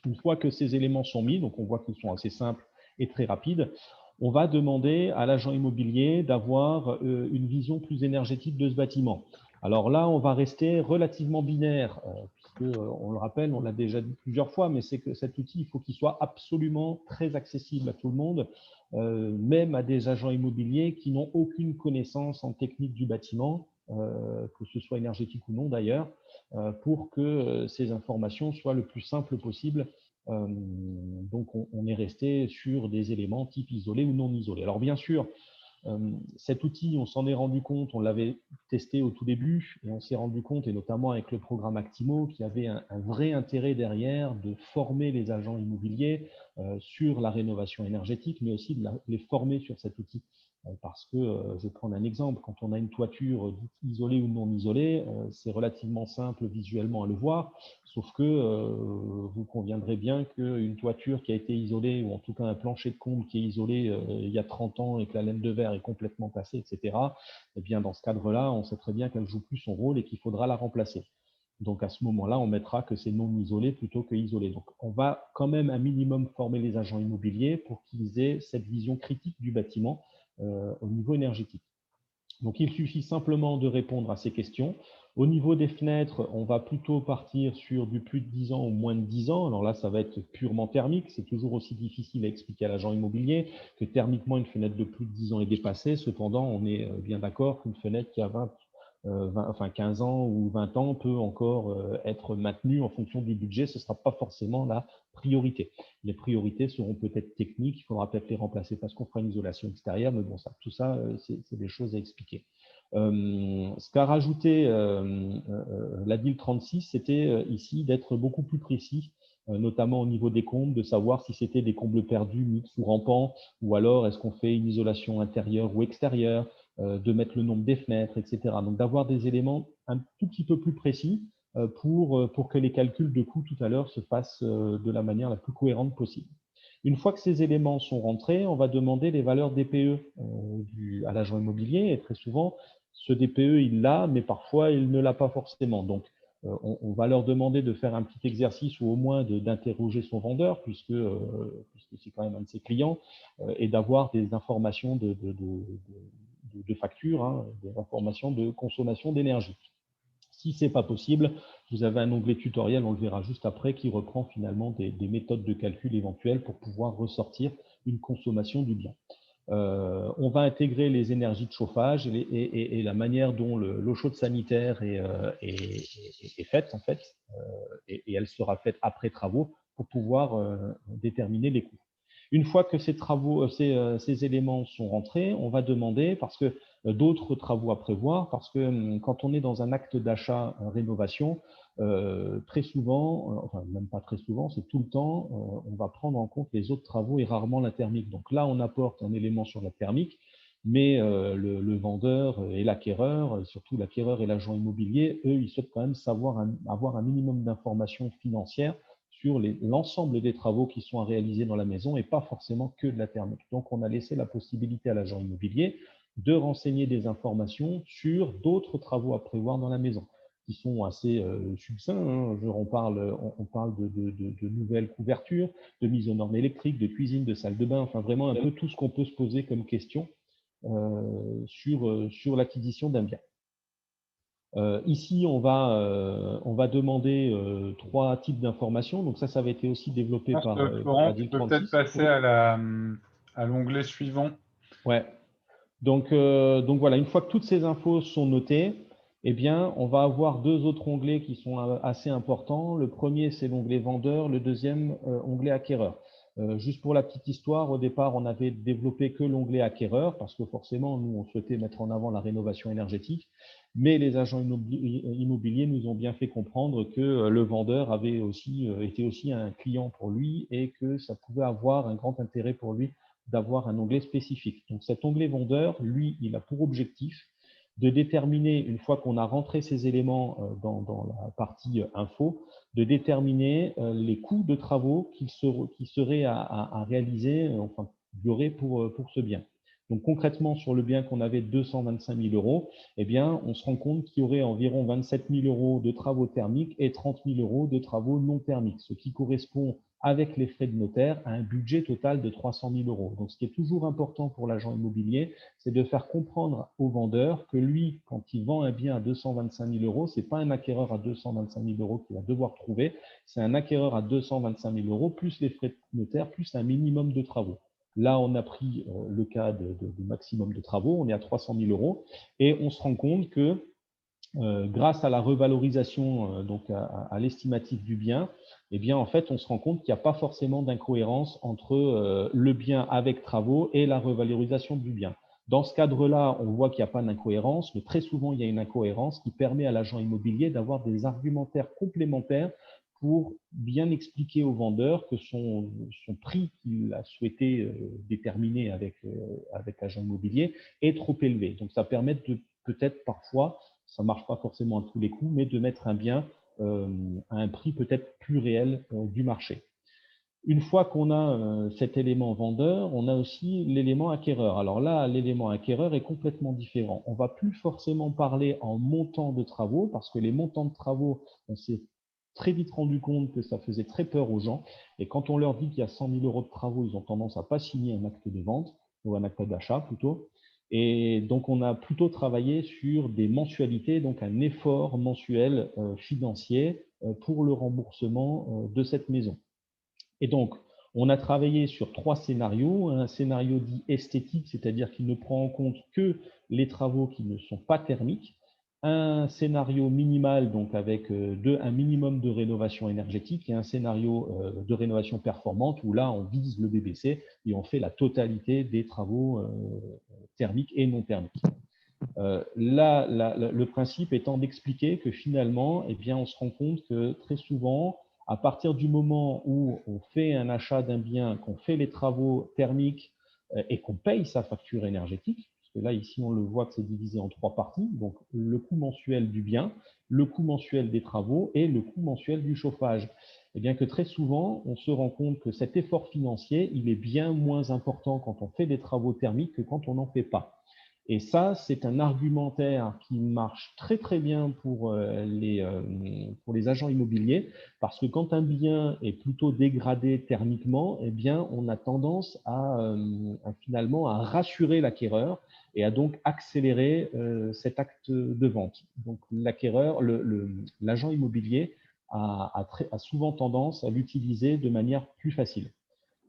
Une fois que ces éléments sont mis, donc on voit qu'ils sont assez simples et très rapides, on va demander à l'agent immobilier d'avoir une vision plus énergétique de ce bâtiment. Alors là, on va rester relativement binaire, puisque, on le rappelle, on l'a déjà dit plusieurs fois, mais c'est que cet outil, il faut qu'il soit absolument très accessible à tout le monde, même à des agents immobiliers qui n'ont aucune connaissance en technique du bâtiment, que ce soit énergétique ou non d'ailleurs, pour que ces informations soient le plus simples possible. Donc, on est resté sur des éléments type isolé ou non isolé. Alors, bien sûr, cet outil, on s'en est rendu compte, on l'avait testé au tout début, et on s'est rendu compte, et notamment avec le programme Actimo, qu'il y avait un vrai intérêt derrière de former les agents immobiliers sur la rénovation énergétique, mais aussi de les former sur cet outil. Parce que, je vais prendre un exemple, quand on a une toiture dite isolée ou non isolée, c'est relativement simple visuellement à le voir, sauf que vous conviendrez bien qu'une toiture qui a été isolée, ou en tout cas un plancher de comble qui est isolé il y a 30 ans et que la laine de verre est complètement passée, etc., eh bien dans ce cadre-là, on sait très bien qu'elle ne joue plus son rôle et qu'il faudra la remplacer. Donc à ce moment-là, on mettra que c'est non isolé plutôt que isolé. Donc on va quand même un minimum former les agents immobiliers pour qu'ils aient cette vision critique du bâtiment au niveau énergétique. Donc, il suffit simplement de répondre à ces questions. Au niveau des fenêtres, on va plutôt partir sur du plus de 10 ans ou moins de 10 ans. Alors là, ça va être purement thermique. C'est toujours aussi difficile à expliquer à l'agent immobilier que thermiquement, une fenêtre de plus de 10 ans est dépassée. Cependant, on est bien d'accord qu'une fenêtre qui a 15 ans ou 20 ans peut encore être maintenue en fonction du budget. Ce ne sera pas forcément la priorité. Les priorités seront peut-être techniques, il faudra peut-être les remplacer parce qu'on fera une isolation extérieure, mais bon, tout ça, c'est des choses à expliquer. Ce qu'a rajouté la DIL 36, c'était ici d'être beaucoup plus précis, notamment au niveau des combles, de savoir si c'était des combles perdus, mixtes ou rampants, ou alors est-ce qu'on fait une isolation intérieure ou extérieure, de mettre le nombre des fenêtres, etc. Donc d'avoir des éléments un tout petit peu plus précis pour que les calculs de coûts tout à l'heure se fassent de la manière la plus cohérente possible. Une fois que ces éléments sont rentrés, on va demander les valeurs DPE à l'agent immobilier, et très souvent, ce DPE, il l'a, mais parfois, il ne l'a pas forcément. Donc, on va leur demander de faire un petit exercice ou au moins d'interroger son vendeur, puisque c'est quand même un de ses clients, et d'avoir des informations de facture, des informations de consommation d'énergie. Si ce n'est pas possible, vous avez un onglet tutoriel, on le verra juste après, qui reprend finalement des méthodes de calcul éventuelles pour pouvoir ressortir une consommation du bien. On va intégrer les énergies de chauffage et la manière dont l'eau chaude sanitaire est faite, en fait, et elle sera faite après travaux. pour pouvoir déterminer les coûts. Une fois que ces éléments sont rentrés, on va demander, parce que d'autres travaux à prévoir, parce que quand on est dans un acte d'achat rénovation, très souvent, enfin même pas très souvent, c'est tout le temps, on va prendre en compte les autres travaux et rarement la thermique. Donc là, on apporte un élément sur la thermique, mais le vendeur et l'acquéreur, surtout l'acquéreur et l'agent immobilier, eux, ils souhaitent quand même avoir un minimum d'informations financières sur l'ensemble des travaux qui sont à réaliser dans la maison et pas forcément que de la thermique. Donc, on a laissé la possibilité à l'agent immobilier de renseigner des informations sur d'autres travaux à prévoir dans la maison, qui sont assez succincts. Hein. On parle de nouvelles couvertures, de mise aux normes électriques, de cuisine, de salle de bain, enfin vraiment un peu tout ce qu'on peut se poser comme question sur l'acquisition d'un bien. Ici, on va demander 3 types d'informations. Donc ça avait été aussi développé par Florent, tu peux peut-être passer à l'onglet suivant. Ouais. Donc voilà, une fois que toutes ces infos sont notées, eh bien, on va avoir 2 autres onglets qui sont assez importants. Le premier, c'est l'onglet vendeur. Le deuxième, onglet acquéreur. Juste pour la petite histoire, au départ, on avait développé que l'onglet acquéreur parce que forcément, nous, on souhaitait mettre en avant la rénovation énergétique. Mais les agents immobiliers nous ont bien fait comprendre que le vendeur était aussi un client pour lui et que ça pouvait avoir un grand intérêt pour lui d'avoir un onglet spécifique. Donc cet onglet vendeur, lui, il a pour objectif de déterminer, une fois qu'on a rentré ces éléments dans la partie info, de déterminer les coûts de travaux qui seraient à réaliser, enfin, il y aurait pour ce bien. Donc concrètement, sur le bien qu'on avait de 225 000 €, eh bien, on se rend compte qu'il y aurait environ 27 000 € de travaux thermiques et 30 000 € de travaux non thermiques, ce qui correspond, avec les frais de notaire, à un budget total de 300 000 €. Donc, ce qui est toujours important pour l'agent immobilier, c'est de faire comprendre au vendeur que lui, quand il vend un bien à 225 000 €, ce n'est pas un acquéreur à 225 000 € qu'il va devoir trouver, c'est un acquéreur à 225 000 € plus les frais de notaire, plus un minimum de travaux. Là, on a pris le cas du maximum de travaux, on est à 300 000 € et on se rend compte que grâce à la revalorisation donc à l'estimatif du bien, eh bien, en fait, on se rend compte qu'il n'y a pas forcément d'incohérence entre le bien avec travaux et la revalorisation du bien. Dans ce cadre-là, on voit qu'il n'y a pas d'incohérence, mais très souvent, il y a une incohérence qui permet à l'agent immobilier d'avoir des argumentaires complémentaires pour bien expliquer au vendeur que son prix qu'il a souhaité déterminer avec l'agent immobilier est trop élevé. Donc, ça permet de peut-être parfois, ça ne marche pas forcément à tous les coups, mais de mettre un bien à un prix peut-être plus réel du marché. Une fois qu'on a cet élément vendeur, on a aussi l'élément acquéreur. Alors là, l'élément acquéreur est complètement différent. On ne va plus forcément parler en montant de travaux, parce que les montants de travaux, on s'est très vite rendu compte que ça faisait très peur aux gens. Et quand on leur dit qu'il y a 100 000 € de travaux, ils ont tendance à ne pas signer un acte de vente, ou un acte d'achat plutôt. Et donc, on a plutôt travaillé sur des mensualités, donc un effort mensuel financier pour le remboursement de cette maison. Et donc, on a travaillé sur 3 scénarios. Un scénario dit esthétique, c'est-à-dire qu'il ne prend en compte que les travaux qui ne sont pas thermiques. Un scénario minimal, donc avec un minimum de rénovation énergétique, et un scénario de rénovation performante où là, on vise le BBC et on fait la totalité des travaux thermiques et non thermiques. Là, le principe étant d'expliquer que finalement, eh bien, on se rend compte que très souvent, à partir du moment où on fait un achat d'un bien, qu'on fait les travaux thermiques et qu'on paye sa facture énergétique, parce que là, ici, on le voit que c'est divisé en 3 parties, donc le coût mensuel du bien, le coût mensuel des travaux et le coût mensuel du chauffage. Et bien que très souvent, on se rend compte que cet effort financier, il est bien moins important quand on fait des travaux thermiques que quand on n'en fait pas. Et ça, c'est un argumentaire qui marche très très bien pour les agents immobiliers, parce que quand un bien est plutôt dégradé thermiquement, eh bien, on a tendance finalement à rassurer l'acquéreur et à donc accélérer cet acte de vente. Donc l'acquéreur, l'agent immobilier a souvent tendance à l'utiliser de manière plus facile.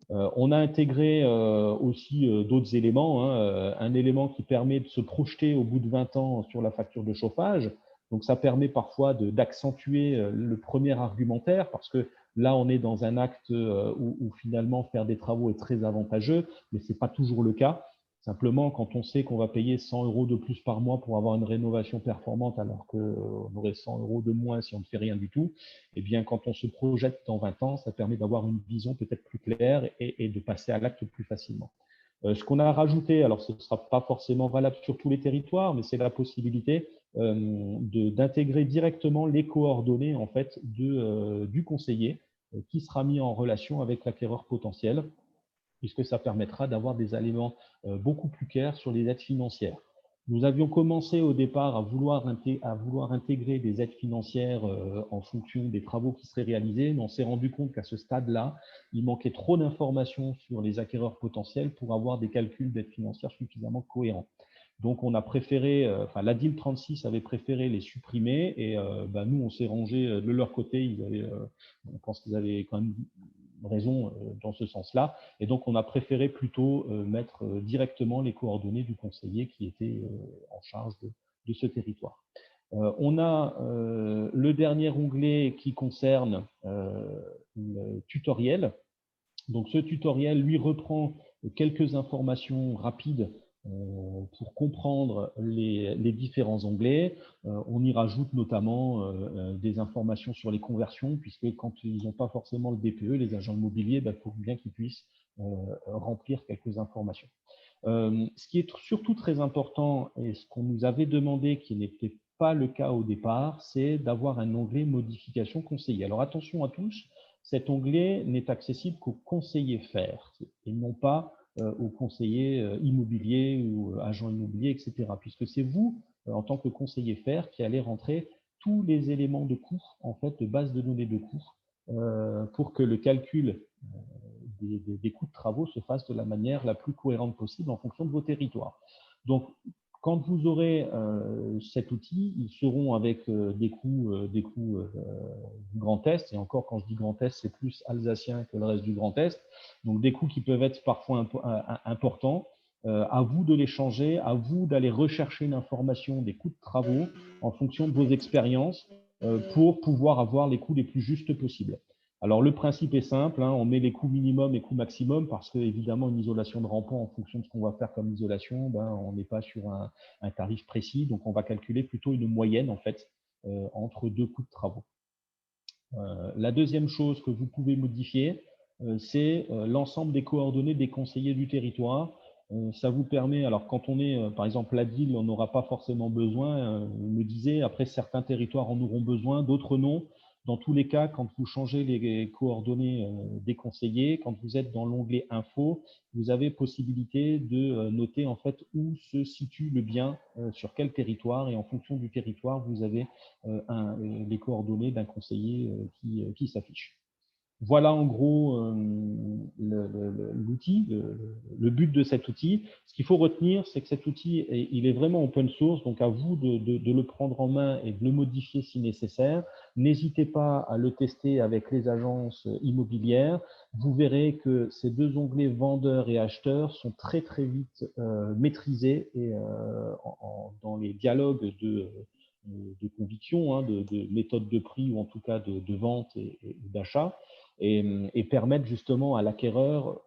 On a intégré aussi d'autres éléments, un élément qui permet de se projeter au bout de 20 ans sur la facture de chauffage. Donc, ça permet parfois d'accentuer le premier argumentaire parce que Là, on est dans un acte où finalement faire des travaux est très avantageux, mais ce n'est pas toujours le cas. Simplement, quand on sait qu'on va payer 100 € de plus par mois pour avoir une rénovation performante, alors qu'on aurait 100 € de moins si on ne fait rien du tout, eh bien, quand on se projette dans 20 ans, ça permet d'avoir une vision peut-être plus claire et de passer à l'acte plus facilement. Ce qu'on a rajouté, alors ce ne sera pas forcément valable sur tous les territoires, mais c'est la possibilité d'intégrer directement les coordonnées en fait, du conseiller qui sera mis en relation avec l'acquéreur potentiel, puisque ça permettra d'avoir des éléments beaucoup plus clairs sur les aides financières. Nous avions commencé au départ à vouloir intégrer des aides financières en fonction des travaux qui seraient réalisés, mais on s'est rendu compte qu'à ce stade-là, il manquait trop d'informations sur les acquéreurs potentiels pour avoir des calculs d'aides financières suffisamment cohérents. Donc, on a préféré, l'ADIL 36 avait préféré les supprimer et nous, on s'est rangé de leur côté. On pense qu'ils avaient quand même raison dans ce sens-là. Et donc, on a préféré plutôt mettre directement les coordonnées du conseiller qui était en charge de ce territoire. On a le dernier onglet qui concerne le tutoriel. Donc, ce tutoriel, lui, reprend quelques informations rapides pour comprendre les différents onglets. On y rajoute notamment des informations sur les conversions, puisque quand ils n'ont pas forcément le DPE, les agents immobiliers, il faut bien qu'ils puissent remplir quelques informations. Ce qui est surtout très important, et ce qu'on nous avait demandé, qui n'était pas le cas au départ, c'est d'avoir un onglet modification conseillée. Alors attention à tous, cet onglet n'est accessible qu'aux conseillers FAIR et non pas aux conseillers immobiliers ou agents immobiliers, etc. Puisque c'est vous, en tant que conseiller FAIR, qui allez rentrer tous les éléments de coût, en fait, de base de données de coût, pour que le calcul des coûts de travaux se fasse de la manière la plus cohérente possible en fonction de vos territoires. Donc, quand vous aurez cet outil, ils seront avec des coûts du Grand Est, et encore quand je dis Grand Est, c'est plus alsacien que le reste du Grand Est, donc des coûts qui peuvent être parfois importants. À vous de les changer, à vous d'aller rechercher l'information des coûts de travaux en fonction de vos expériences pour pouvoir avoir les coûts les plus justes possibles. Alors, le principe est simple, on met les coûts minimum et coûts maximum parce que, évidemment, une isolation de rampant, en fonction de ce qu'on va faire comme isolation, on n'est pas sur un tarif précis. Donc, on va calculer plutôt une moyenne, en fait, entre deux coûts de travaux. La deuxième chose que vous pouvez modifier, c'est l'ensemble des coordonnées des conseillers du territoire. Ça vous permet, alors quand on est, par exemple, l'ADIL, on n'aura pas forcément besoin, on me disait, après certains territoires en auront besoin, d'autres non. Dans tous les cas, quand vous changez les coordonnées des conseillers, quand vous êtes dans l'onglet Info, vous avez possibilité de noter en fait où se situe le bien, sur quel territoire, et en fonction du territoire, vous avez les coordonnées d'un conseiller qui s'affichent. Voilà en gros l'outil, le but de cet outil. Ce qu'il faut retenir, c'est que cet outil, il est vraiment open source, donc à vous de le prendre en main et de le modifier si nécessaire. N'hésitez pas à le tester avec les agences immobilières. Vous verrez que ces deux onglets vendeurs et acheteurs sont très très vite maîtrisés et dans les dialogues de conviction, de méthode de prix ou en tout cas de vente et d'achat. Et permettre justement à l'acquéreur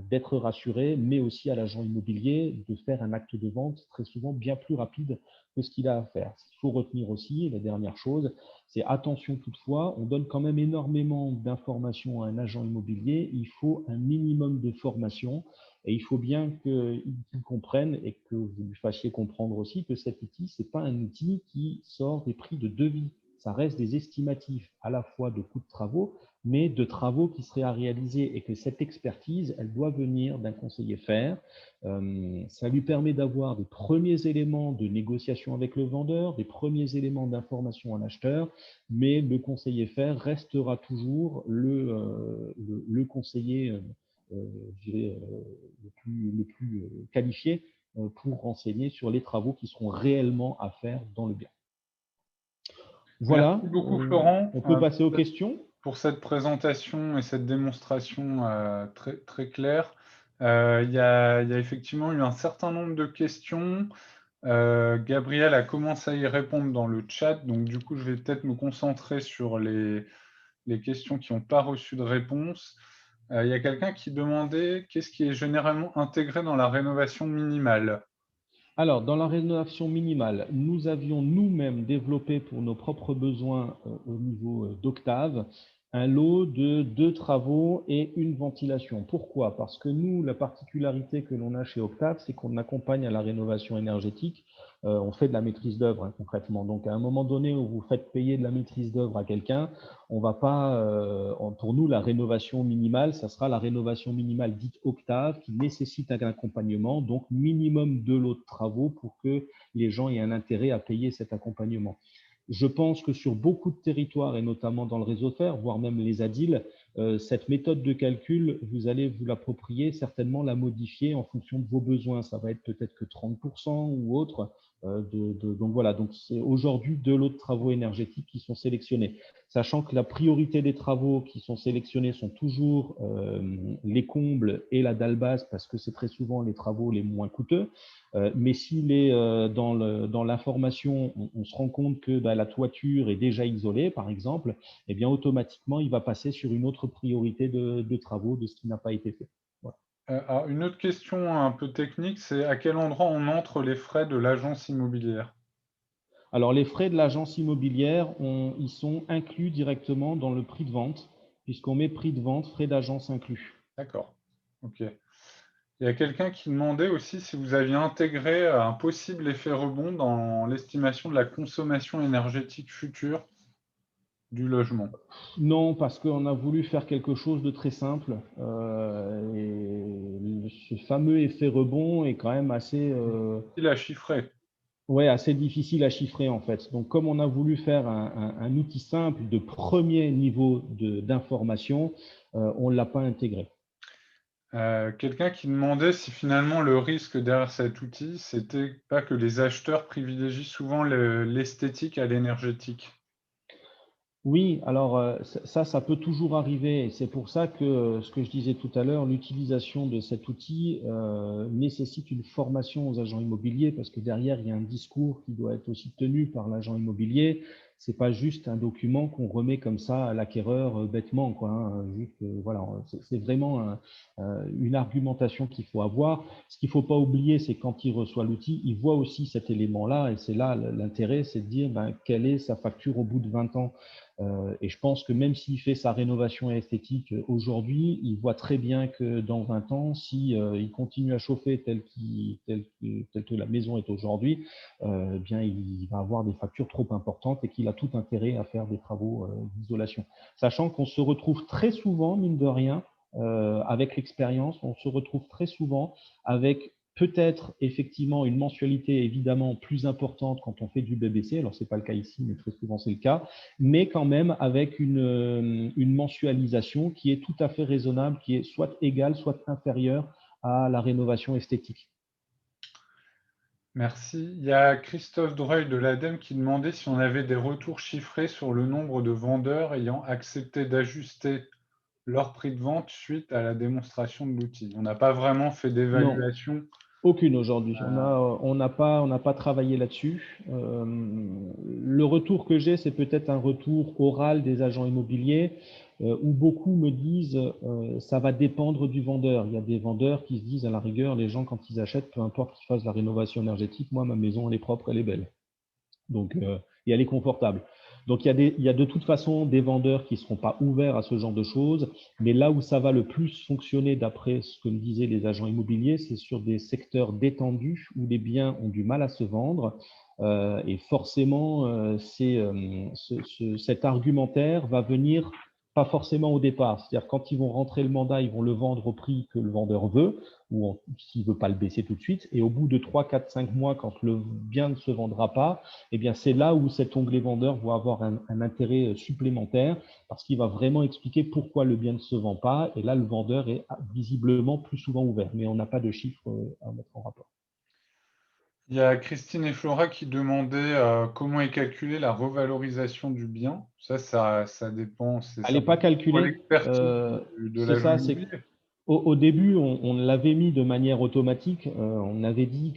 d'être rassuré, mais aussi à l'agent immobilier de faire un acte de vente très souvent bien plus rapide que ce qu'il a à faire. Ce qu'il faut retenir aussi, la dernière chose, c'est attention toutefois, on donne quand même énormément d'informations à un agent immobilier, il faut un minimum de formation et il faut bien qu'il comprenne et que vous lui fassiez comprendre aussi que cet outil, ce n'est pas un outil qui sort des prix de devis. Ça reste des estimatifs à la fois de coûts de travaux, mais de travaux qui seraient à réaliser et que cette expertise, elle doit venir d'un conseiller FAIR. Ça lui permet d'avoir des premiers éléments de négociation avec le vendeur, des premiers éléments d'information à l'acheteur, mais le conseiller FAIR restera toujours le conseiller je dirais, le plus qualifié pour renseigner sur les travaux qui seront réellement à faire dans le bien. Voilà. Merci beaucoup, Florent. On peut passer aux questions. Pour cette présentation et cette démonstration très, très claire. Il y a effectivement eu un certain nombre de questions. Gabriel a commencé à y répondre dans le chat, donc du coup, je vais peut-être me concentrer sur les les questions qui n'ont pas reçu de réponse. Il y a quelqu'un qui demandait qu'est-ce qui est généralement intégré dans la rénovation minimale. Alors, dans la rénovation minimale, nous avions nous-mêmes développé pour nos propres besoins au niveau d'Octave un lot de 2 travaux et une ventilation. Pourquoi? Parce que nous, la particularité que l'on a chez Octave, c'est qu'on accompagne à la rénovation énergétique. On fait de la maîtrise d'œuvre, hein, concrètement. Donc, à un moment donné où vous faites payer de la maîtrise d'œuvre à quelqu'un, on va pas, pour nous, la rénovation minimale, ça sera la rénovation minimale dite Octave qui nécessite un accompagnement, donc minimum 2 lots de travaux pour que les gens aient un intérêt à payer cet accompagnement. Je pense que sur beaucoup de territoires, et notamment dans le réseau fer, voire même les ADIL, cette méthode de calcul, vous allez vous l'approprier, certainement la modifier en fonction de vos besoins. Ça va être peut-être que 30% ou autre. Donc voilà, donc c'est aujourd'hui 2 lots de travaux énergétiques qui sont sélectionnés. Sachant que la priorité des travaux qui sont sélectionnés sont toujours les combles et la dalle basse, parce que c'est très souvent les travaux les moins coûteux. Mais s'il est dans l'information, on se rend compte que la toiture est déjà isolée, par exemple, eh bien automatiquement, il va passer sur une autre priorité de travaux de ce qui n'a pas été fait. Voilà. Alors, une autre question un peu technique, c'est à quel endroit on entre les frais de l'agence immobilière? Alors, les frais de l'agence immobilière, ils sont inclus directement dans le prix de vente, puisqu'on met prix de vente, frais d'agence inclus. D'accord. OK. Il y a quelqu'un qui demandait aussi si vous aviez intégré un possible effet rebond dans l'estimation de la consommation énergétique future du logement. Non, parce qu'on a voulu faire quelque chose de très simple. Et ce fameux effet rebond est quand même assez… difficile à chiffrer. Ouais, assez difficile à chiffrer en fait. Donc, comme on a voulu faire un outil simple de premier niveau d'information, on ne l'a pas intégré. Quelqu'un qui demandait si finalement le risque derrière cet outil, c'était pas que les acheteurs privilégient souvent l'esthétique à l'énergétique. Oui, alors ça peut toujours arriver. C'est pour ça que ce que je disais tout à l'heure, l'utilisation de cet outil nécessite une formation aux agents immobiliers parce que derrière, il y a un discours qui doit être aussi tenu par l'agent immobilier. C'est pas juste un document qu'on remet comme ça à l'acquéreur bêtement, quoi, hein, juste, voilà, c'est vraiment une argumentation qu'il faut avoir. Ce qu'il faut pas oublier, c'est quand il reçoit l'outil, il voit aussi cet élément-là et c'est là l'intérêt, c'est de dire quelle est sa facture au bout de 20 ans. Et je pense que même s'il fait sa rénovation esthétique aujourd'hui, il voit très bien que dans 20 ans, si il continue à chauffer tel que la maison est aujourd'hui, bien il va avoir des factures trop importantes et qu'il a tout intérêt à faire des travaux d'isolation. Sachant qu'on se retrouve très souvent, mine de rien, avec l'expérience, on se retrouve très souvent avec peut-être effectivement une mensualité évidemment plus importante quand on fait du BBC, alors ce n'est pas le cas ici, mais très souvent c'est le cas, mais quand même avec une mensualisation qui est tout à fait raisonnable, qui est soit égale, soit inférieure à la rénovation esthétique. Merci. Il y a Christophe Dreuil de l'ADEME qui demandait si on avait des retours chiffrés sur le nombre de vendeurs ayant accepté d'ajuster leur prix de vente suite à la démonstration de l'outil. On n'a pas vraiment fait d'évaluation. Aucune aujourd'hui. On n'a pas travaillé là-dessus. Le retour que j'ai, c'est peut-être un retour oral des agents immobiliers où beaucoup me disent ça va dépendre du vendeur. Il y a des vendeurs qui se disent à la rigueur, les gens quand ils achètent, peu importe qu'ils fassent la rénovation énergétique, moi ma maison elle est propre, elle est belle. Donc et elle est confortable. Donc il y a de toute façon des vendeurs qui ne seront pas ouverts à ce genre de choses, mais là où ça va le plus fonctionner d'après ce que me disaient les agents immobiliers, c'est sur des secteurs détendus où les biens ont du mal à se vendre. Et forcément, cet argumentaire va venir pas forcément au départ. C'est-à-dire quand ils vont rentrer le mandat, ils vont le vendre au prix que le vendeur veut, ou s'il ne veut pas le baisser tout de suite. Et au bout de 3, 4, 5 mois, quand le bien ne se vendra pas, eh bien c'est là où cet onglet vendeur va avoir un intérêt supplémentaire parce qu'il va vraiment expliquer pourquoi le bien ne se vend pas. Et là, le vendeur est visiblement plus souvent ouvert, mais on n'a pas de chiffres à mettre en rapport. Il y a Christine et Flora qui demandaient comment est calculée la revalorisation du bien. Ça dépend. Elle n'est pas calculée. L'expertise de l'agent immobilier. Au début, on l'avait mis de manière automatique. On avait dit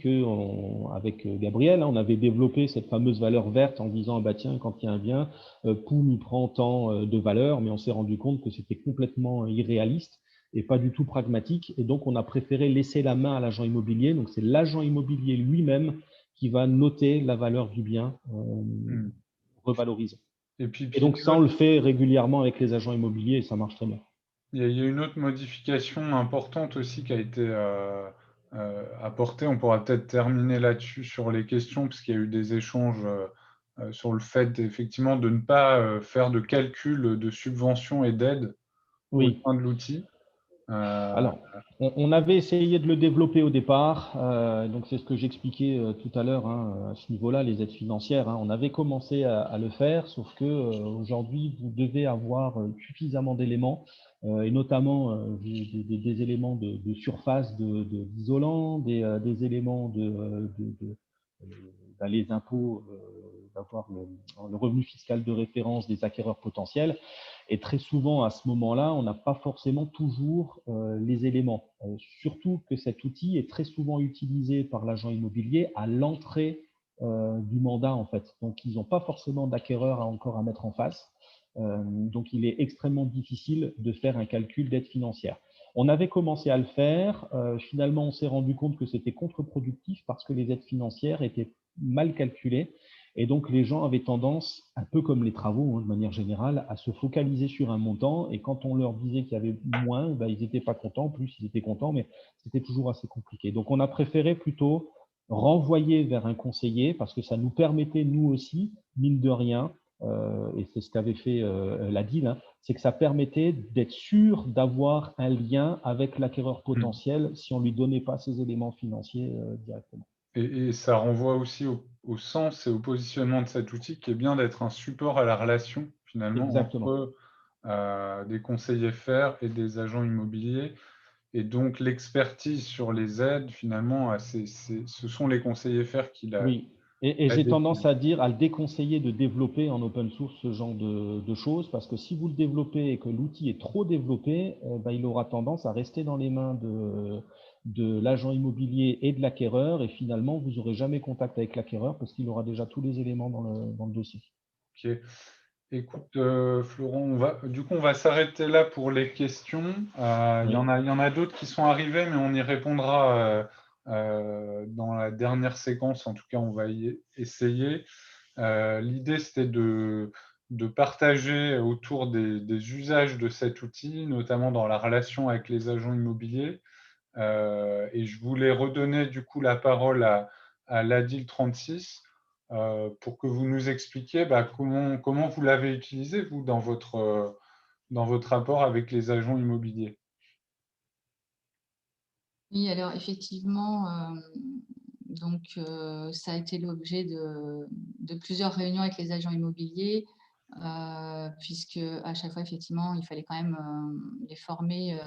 avec Gabriel, on avait développé cette fameuse valeur verte en disant, bah tiens, quand il y a un bien, Poum, il prend tant de valeur, mais on s'est rendu compte que c'était complètement irréaliste et pas du tout pragmatique. Et donc, on a préféré laisser la main à l'agent immobilier. Donc, c'est l'agent immobilier lui-même qui va noter la valeur du bien revalorisé. Et donc, ça, on le fait régulièrement avec les agents immobiliers et ça marche très bien. Il y a une autre modification importante aussi qui a été apportée. On pourra peut-être terminer là-dessus sur les questions, parce qu'il y a eu des échanges sur le fait effectivement de ne pas faire de calcul de subventions et d'aides au sein de l'outil. Alors, on avait essayé de le développer au départ, donc c'est ce que j'expliquais tout à l'heure, à ce niveau-là, les aides financières. On avait commencé à le faire, sauf que aujourd'hui, vous devez avoir suffisamment d'éléments, et notamment des éléments de surface d'isolant, des éléments les impôts, d'avoir le revenu fiscal de référence des acquéreurs potentiels. Et très souvent, à ce moment-là, on n'a pas forcément toujours les éléments. Surtout que cet outil est très souvent utilisé par l'agent immobilier à l'entrée du mandat, en fait. Donc, ils n'ont pas forcément d'acquéreur encore à mettre en face. Donc, il est extrêmement difficile de faire un calcul d'aide financière. On avait commencé à le faire. Finalement, on s'est rendu compte que c'était contre-productif parce que les aides financières étaient mal calculées. Et donc, les gens avaient tendance, un peu comme les travaux de manière générale, à se focaliser sur un montant. Et quand on leur disait qu'il y avait moins, ils n'étaient pas contents. Plus, ils étaient contents, mais c'était toujours assez compliqué. Donc, on a préféré plutôt renvoyer vers un conseiller parce que ça nous permettait, nous aussi, mine de rien, et c'est ce qu'avait fait la DIL, c'est que ça permettait d'être sûr d'avoir un lien avec l'acquéreur potentiel si on ne lui donnait pas ces éléments financiers directement. Et ça renvoie aussi au sens et au positionnement de cet outil qui est bien d'être un support à la relation finalement entre des conseillers FR et des agents immobiliers. Et donc l'expertise sur les aides, finalement, ce sont les conseillers FR qui la... Oui, et j'ai tendance à le déconseiller de développer en open source ce genre de choses, parce que si vous le développez et que l'outil est trop développé, il aura tendance à rester dans les mains de l'agent immobilier et de l'acquéreur, et finalement, vous n'aurez jamais contact avec l'acquéreur parce qu'il aura déjà tous les éléments dans le dossier. Ok. Écoute, Florent, on va s'arrêter là pour les questions. Il y en a d'autres qui sont arrivées, mais on y répondra dans la dernière séquence. En tout cas, on va y essayer. L'idée, c'était de partager autour des usages de cet outil, notamment dans la relation avec les agents immobiliers. Et je voulais redonner du coup la parole à l'ADIL 36 pour que vous nous expliquiez comment vous l'avez utilisé, vous, dans votre rapport avec les agents immobiliers. Oui, alors effectivement, ça a été l'objet de plusieurs réunions avec les agents immobiliers, puisque à chaque fois, effectivement, il fallait quand même les former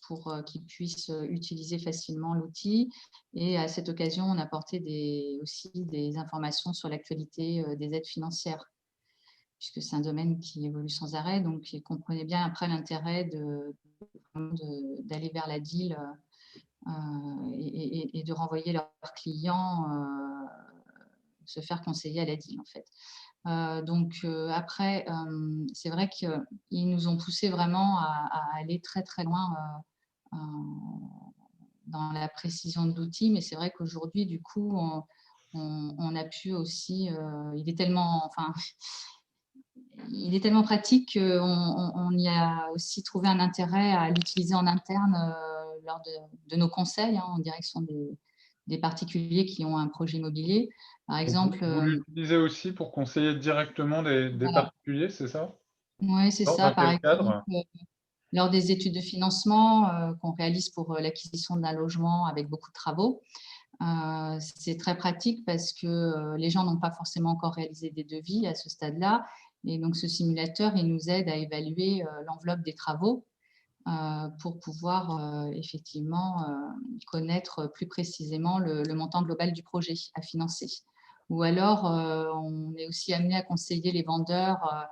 pour qu'ils puissent utiliser facilement l'outil. Et à cette occasion, on apportait aussi des informations sur l'actualité des aides financières, puisque c'est un domaine qui évolue sans arrêt. Donc, ils comprenaient bien après l'intérêt d'aller vers la DIL et de renvoyer leurs clients se faire conseiller à la DIL, en fait. Après, c'est vrai qu'ils nous ont poussé vraiment à aller très, très loin dans la précision de l'outil, mais c'est vrai qu'aujourd'hui, du coup, on a pu aussi, il est tellement pratique qu'on y a aussi trouvé un intérêt à l'utiliser en interne lors de nos conseils en direction des particuliers qui ont un projet immobilier. Par exemple, vous l'utilisez aussi pour conseiller directement des particuliers, c'est ça? Oui, c'est ça. Par exemple, lors des études de financement qu'on réalise pour l'acquisition d'un logement avec beaucoup de travaux, c'est très pratique parce que les gens n'ont pas forcément encore réalisé des devis à ce stade-là. Et donc, ce simulateur, il nous aide à évaluer l'enveloppe des travaux pour pouvoir effectivement connaître plus précisément le montant global du projet à financer. Ou alors, on est aussi amené à conseiller les vendeurs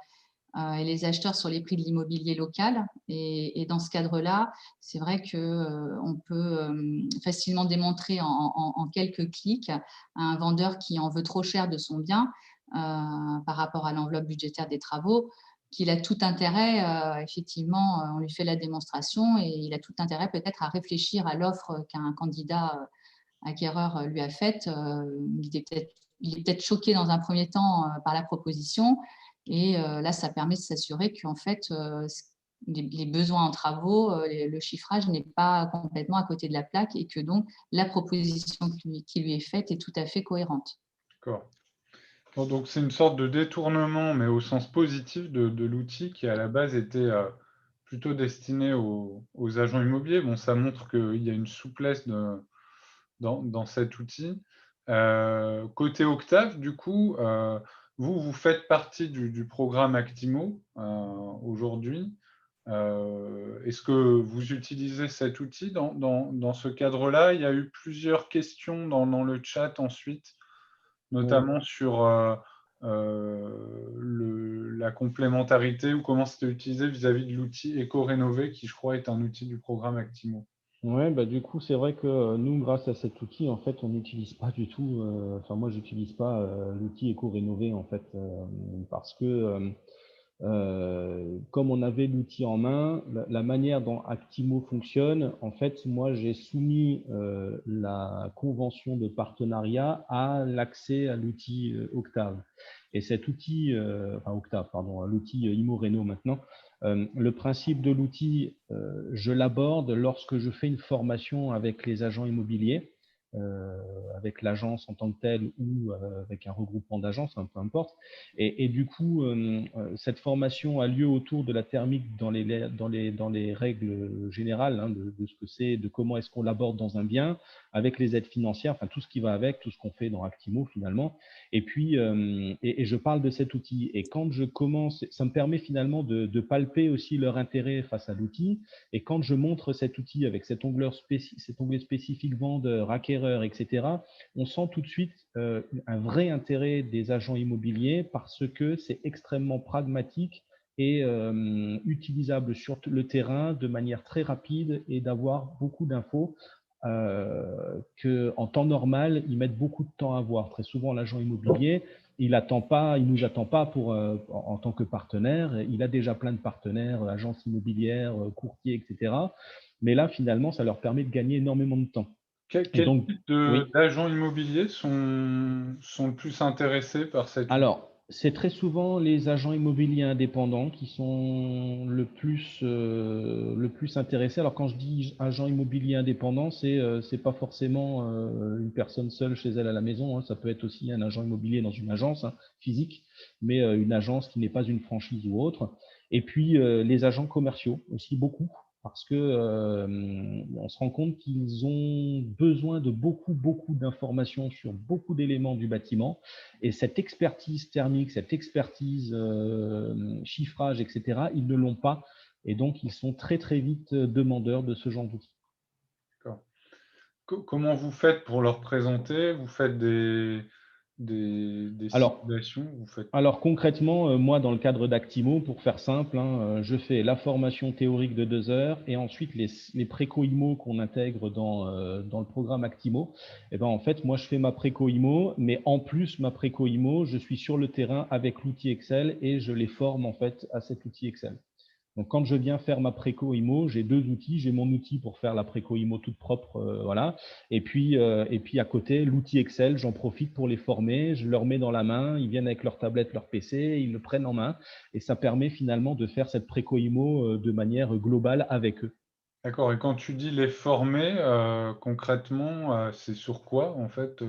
et les acheteurs sur les prix de l'immobilier local. Et dans ce cadre-là, c'est vrai qu'on peut facilement démontrer en quelques clics à un vendeur qui en veut trop cher de son bien par rapport à l'enveloppe budgétaire des travaux, qu'il a tout intérêt, effectivement, on lui fait la démonstration et il a tout intérêt peut-être à réfléchir à l'offre qu'un candidat acquéreur lui a faite. Il est peut-être choqué dans un premier temps par la proposition. Et là, ça permet de s'assurer qu'en fait, les besoins en travaux, le chiffrage n'est pas complètement à côté de la plaque et que donc la proposition qui lui est faite est tout à fait cohérente. D'accord. Bon, donc c'est une sorte de détournement, mais au sens positif de l'outil qui à la base était plutôt destiné aux agents immobiliers. Bon, ça montre qu'il y a une souplesse dans cet outil. Côté Octave, du coup, vous faites partie du programme Actimo aujourd'hui. Est-ce que vous utilisez cet outil dans ce cadre-là? Il y a eu plusieurs questions dans le chat ensuite, notamment sur la complémentarité ou comment c'était utilisé vis-à-vis de l'outil Éco-Rénové, qui je crois est un outil du programme Actimo. Ouais, bah du coup, c'est vrai que nous, grâce à cet outil, en fait, on n'utilise pas du tout, enfin moi, j'utilise pas l'outil Éco-Rénové, en fait, parce que comme on avait l'outil en main, la manière dont Actimo fonctionne, en fait, moi, j'ai soumis la convention de partenariat à l'accès à l'outil Octave. Et cet outil, enfin Octave, pardon, l'outil ImoRéno maintenant, le principe de l'outil, je l'aborde lorsque je fais une formation avec les agents immobiliers, avec l'agence en tant que telle ou avec un regroupement d'agences, peu importe. Et du coup, cette formation a lieu autour de la thermique dans les règles générales de ce que c'est, de comment est-ce qu'on l'aborde dans un bien, avec les aides financières, enfin tout ce qui va avec, tout ce qu'on fait dans Actimo finalement. Et puis, et je parle de cet outil. Et quand je commence, ça me permet finalement de palper aussi leur intérêt face à l'outil. Et quand je montre cet outil avec cet onglet spécifique vendeur, acquéreur, etc., on sent tout de suite un vrai intérêt des agents immobiliers parce que c'est extrêmement pragmatique et utilisable sur le terrain de manière très rapide et d'avoir beaucoup d'infos qu'en temps normal, ils mettent beaucoup de temps à voir. Très souvent, l'agent immobilier, il ne nous attend pas en tant que partenaire. Il a déjà plein de partenaires, agences immobilières, courtiers, etc. Mais là, finalement, ça leur permet de gagner énormément de temps. Quel type d'agents immobiliers sont le plus intéressés par cette outil? Alors, c'est très souvent les agents immobiliers indépendants qui sont le plus intéressés. Alors, quand je dis agent immobilier indépendant, c'est pas forcément une personne seule chez elle à la maison. Ça peut être aussi un agent immobilier dans une agence physique, mais une agence qui n'est pas une franchise ou autre. Et puis, les agents commerciaux aussi, beaucoup. Parce que on se rend compte qu'ils ont besoin de beaucoup d'informations sur beaucoup d'éléments du bâtiment. Et cette expertise thermique, cette expertise chiffrage, etc., ils ne l'ont pas. Et donc, ils sont très vite demandeurs de ce genre d'outils. D'accord. Comment vous faites pour leur présenter? Vous faites des simulations? Alors concrètement, moi dans le cadre d'Actimo, pour faire simple, je fais la formation théorique de 2 heures et ensuite les préco-IMO qu'on intègre dans le programme Actimo. Et ben en fait, moi je fais ma préco-IMO, mais en plus ma préco-IMO, je suis sur le terrain avec l'outil Excel et je les forme en fait à cet outil Excel. Donc, quand je viens faire ma préco-IMO, j'ai 2 outils. J'ai mon outil pour faire la préco-IMO toute propre, voilà. Et puis à côté, l'outil Excel, j'en profite pour les former. Je leur mets dans la main. Ils viennent avec leur tablette, leur PC, ils le prennent en main. Et ça permet finalement de faire cette préco-IMO de manière globale avec eux. D'accord. Et quand tu dis les former, concrètement, c'est sur quoi en fait?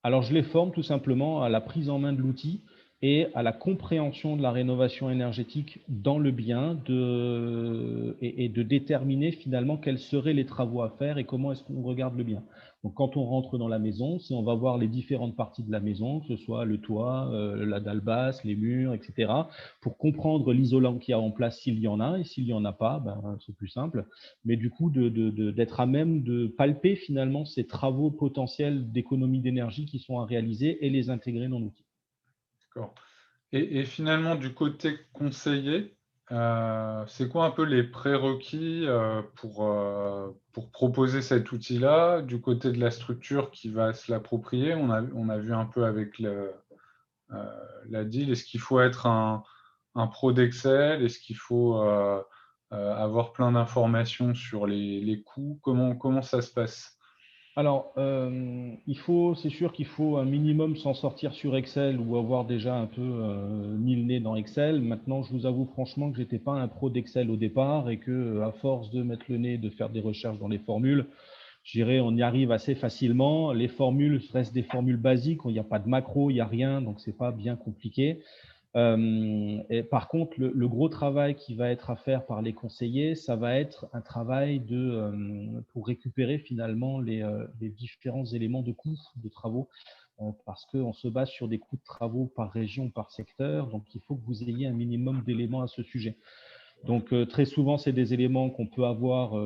Alors, je les forme tout simplement à la prise en main de l'outil et à la compréhension de la rénovation énergétique dans le bien et de déterminer finalement quels seraient les travaux à faire et comment est-ce qu'on regarde le bien. Donc, quand on rentre dans la maison, si on va voir les différentes parties de la maison, que ce soit le toit, la dalle basse, les murs, etc., pour comprendre l'isolant qu'il y a en place s'il y en a, et s'il n'y en a pas, ben, c'est plus simple. Mais du coup, d'être à même de palper finalement ces travaux potentiels d'économie d'énergie qui sont à réaliser et les intégrer dans l'outil. D'accord. Et finalement, du côté conseiller, c'est quoi un peu les prérequis pour proposer cet outil-là? Du côté de la structure qui va se l'approprier, on a vu un peu avec la deal, est-ce qu'il faut être un pro d'Excel? Est-ce qu'il faut avoir plein d'informations sur les coûts? Comment ça se passe? Alors, c'est sûr qu'il faut un minimum s'en sortir sur Excel ou avoir déjà un peu mis le nez dans Excel. Maintenant, je vous avoue franchement que j'étais pas un pro d'Excel au départ et que, à force de mettre le nez, de faire des recherches dans les formules, je dirais, on y arrive assez facilement. Les formules restent des formules basiques, il n'y a pas de macro, il n'y a rien, donc c'est pas bien compliqué. Et par contre, le gros travail qui va être à faire par les conseillers, ça va être un travail pour récupérer finalement les différents éléments de coûts de travaux, parce qu'on se base sur des coûts de travaux par région, par secteur, donc il faut que vous ayez un minimum d'éléments à ce sujet. Donc, très souvent, c'est des éléments qu'on peut avoir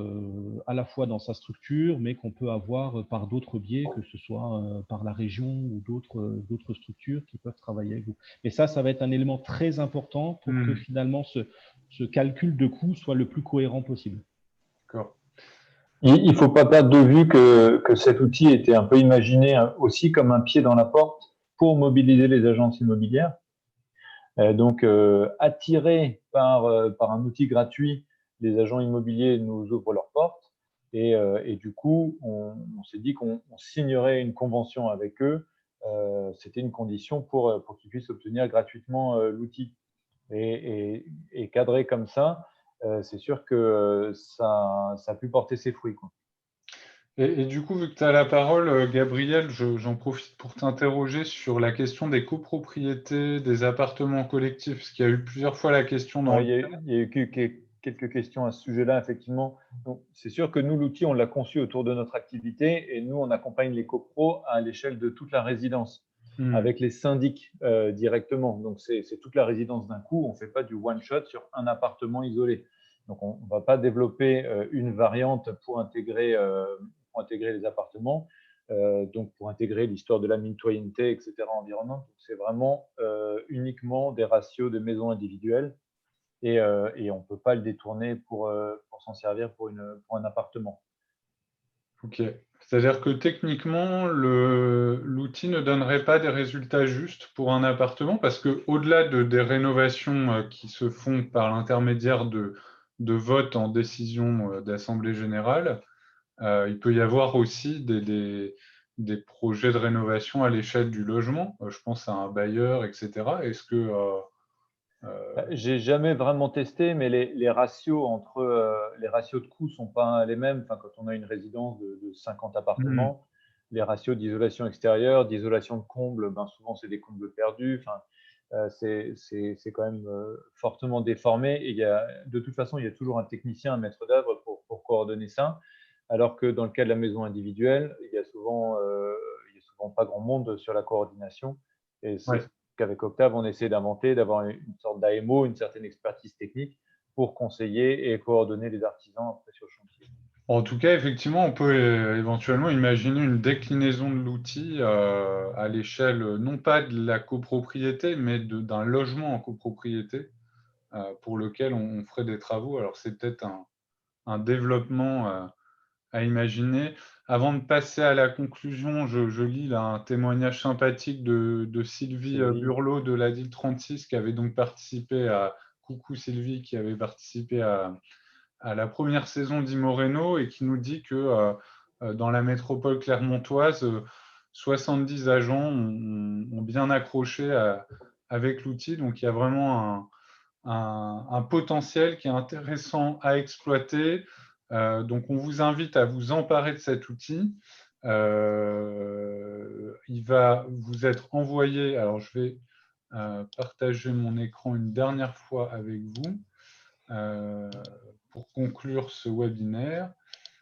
à la fois dans sa structure, mais qu'on peut avoir par d'autres biais, que ce soit par la région ou d'autres structures qui peuvent travailler avec vous. Mais ça va être un élément très important pour que finalement ce calcul de coût soit le plus cohérent possible. D'accord. Il ne faut pas perdre de vue que cet outil était un peu imaginé aussi comme un pied dans la porte pour mobiliser les agences immobilières. Donc, attirés par un outil gratuit, les agents immobiliers nous ouvrent leurs portes et du coup, on s'est dit qu'on signerait une convention avec eux. C'était une condition pour qu'ils puissent obtenir gratuitement l'outil. Et cadré comme ça, c'est sûr que ça a pu porter ses fruits, quoi. Et du coup, vu que tu as la parole, Gabriel, j'en profite pour t'interroger sur la question des copropriétés, des appartements collectifs, parce qu'il y a eu plusieurs fois la question dans Il y a eu quelques questions à ce sujet-là, effectivement. C'est sûr que nous, l'outil, on l'a conçu autour de notre activité et nous, on accompagne les copros à l'échelle de toute la résidence, avec les syndics directement. Donc, c'est toute la résidence d'un coup. On ne fait pas du one-shot sur un appartement isolé. Donc, on ne va pas développer une variante pour intégrer les appartements, donc pour intégrer l'histoire de la mitoyenneté, etc. environnante. C'est vraiment uniquement des ratios de maisons individuelles et on ne peut pas le détourner pour s'en servir pour un appartement. Ok. C'est-à-dire que techniquement, l'outil ne donnerait pas des résultats justes pour un appartement parce qu'au-delà des rénovations qui se font par l'intermédiaire de votes en décision d'Assemblée générale, il peut y avoir aussi des projets de rénovation à l'échelle du logement. Je pense à un bailleur, etc. Est-ce que… J'ai jamais vraiment testé, mais les ratios les ratios de coûts sont pas les mêmes. Enfin, quand on a une résidence de 50 appartements, les ratios d'isolation extérieure, d'isolation de combles, souvent c'est des combles perdus. Enfin, c'est quand même fortement déformé. Et de toute façon, il y a toujours un technicien, un maître d'œuvre pour coordonner ça. Alors que dans le cas de la maison individuelle, il y a souvent pas grand monde sur la coordination. Et c'est qu'avec Octave, on essaie d'inventer, d'avoir une sorte d'AMO, une certaine expertise technique pour conseiller et coordonner les artisans après sur le chantier. En tout cas, effectivement, on peut éventuellement imaginer une déclinaison de l'outil à l'échelle non pas de la copropriété, mais d'un logement en copropriété pour lequel on ferait des travaux. Alors, c'est peut-être un développement à imaginer. Avant de passer à la conclusion, je lis là un témoignage sympathique de Sylvie Burlot de la DIL 36 qui avait donc participé à… Coucou Sylvie, qui avait participé à la première saison d'Imoreno et qui nous dit que dans la métropole clermontoise, 70 agents ont bien accroché avec l'outil. Donc, il y a vraiment un potentiel qui est intéressant à exploiter. Donc, on vous invite à vous emparer de cet outil. Il va vous être envoyé. Alors, je vais partager mon écran une dernière fois avec vous pour conclure ce webinaire.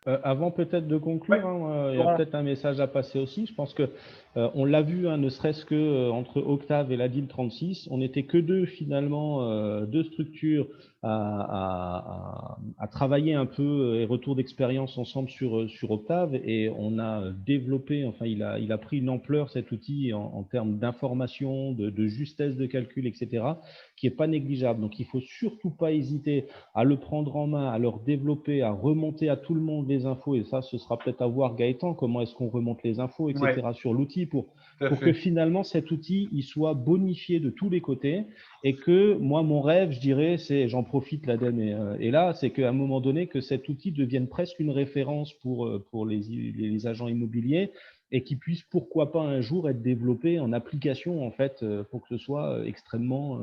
Avant peut-être de conclure, il y a peut-être un message à passer aussi. Je pense que on l'a vu, ne serait-ce que entre Octave et la DIL 36, on n'était que deux finalement, deux structures à travailler un peu et retour d'expérience ensemble sur Octave, et on a développé, enfin il a pris une ampleur cet outil en termes d'information, de justesse de calcul, etc., qui est pas négligeable. Donc il faut surtout pas hésiter à le prendre en main, à le développer, à remonter à tout le monde les infos, et ça, ce sera peut-être à voir, Gaëtan, comment est-ce qu'on remonte les infos, etc., sur l'outil pour que finalement cet outil il soit bonifié de tous les côtés, et que moi, mon rêve, je dirais, c'est, j'en profite, l'ADEME est là, c'est qu'à un moment donné, que cet outil devienne presque une référence pour les agents immobiliers, et qui puisse, pourquoi pas, un jour être développé en application, en fait, pour que ce soit extrêmement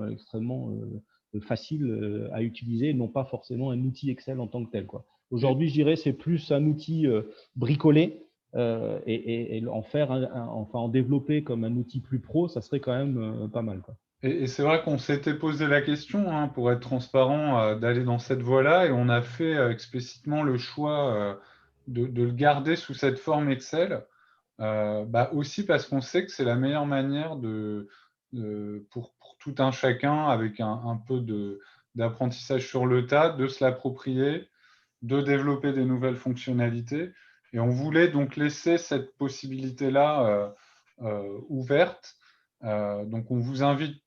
facile à utiliser, non pas forcément un outil Excel en tant que tel, quoi. Aujourd'hui, je dirais, c'est plus un outil bricolé, et en faire, enfin en développer comme un outil plus pro, ça serait quand même pas mal, quoi. Et c'est vrai qu'on s'était posé la question, pour être transparent, d'aller dans cette voie-là, et on a fait explicitement le choix de le garder sous cette forme Excel, aussi parce qu'on sait que c'est la meilleure manière pour tout un chacun, avec un peu d'apprentissage sur le tas, de se l'approprier, de développer des nouvelles fonctionnalités. Et on voulait donc laisser cette possibilité-là ouverte. Donc on vous invite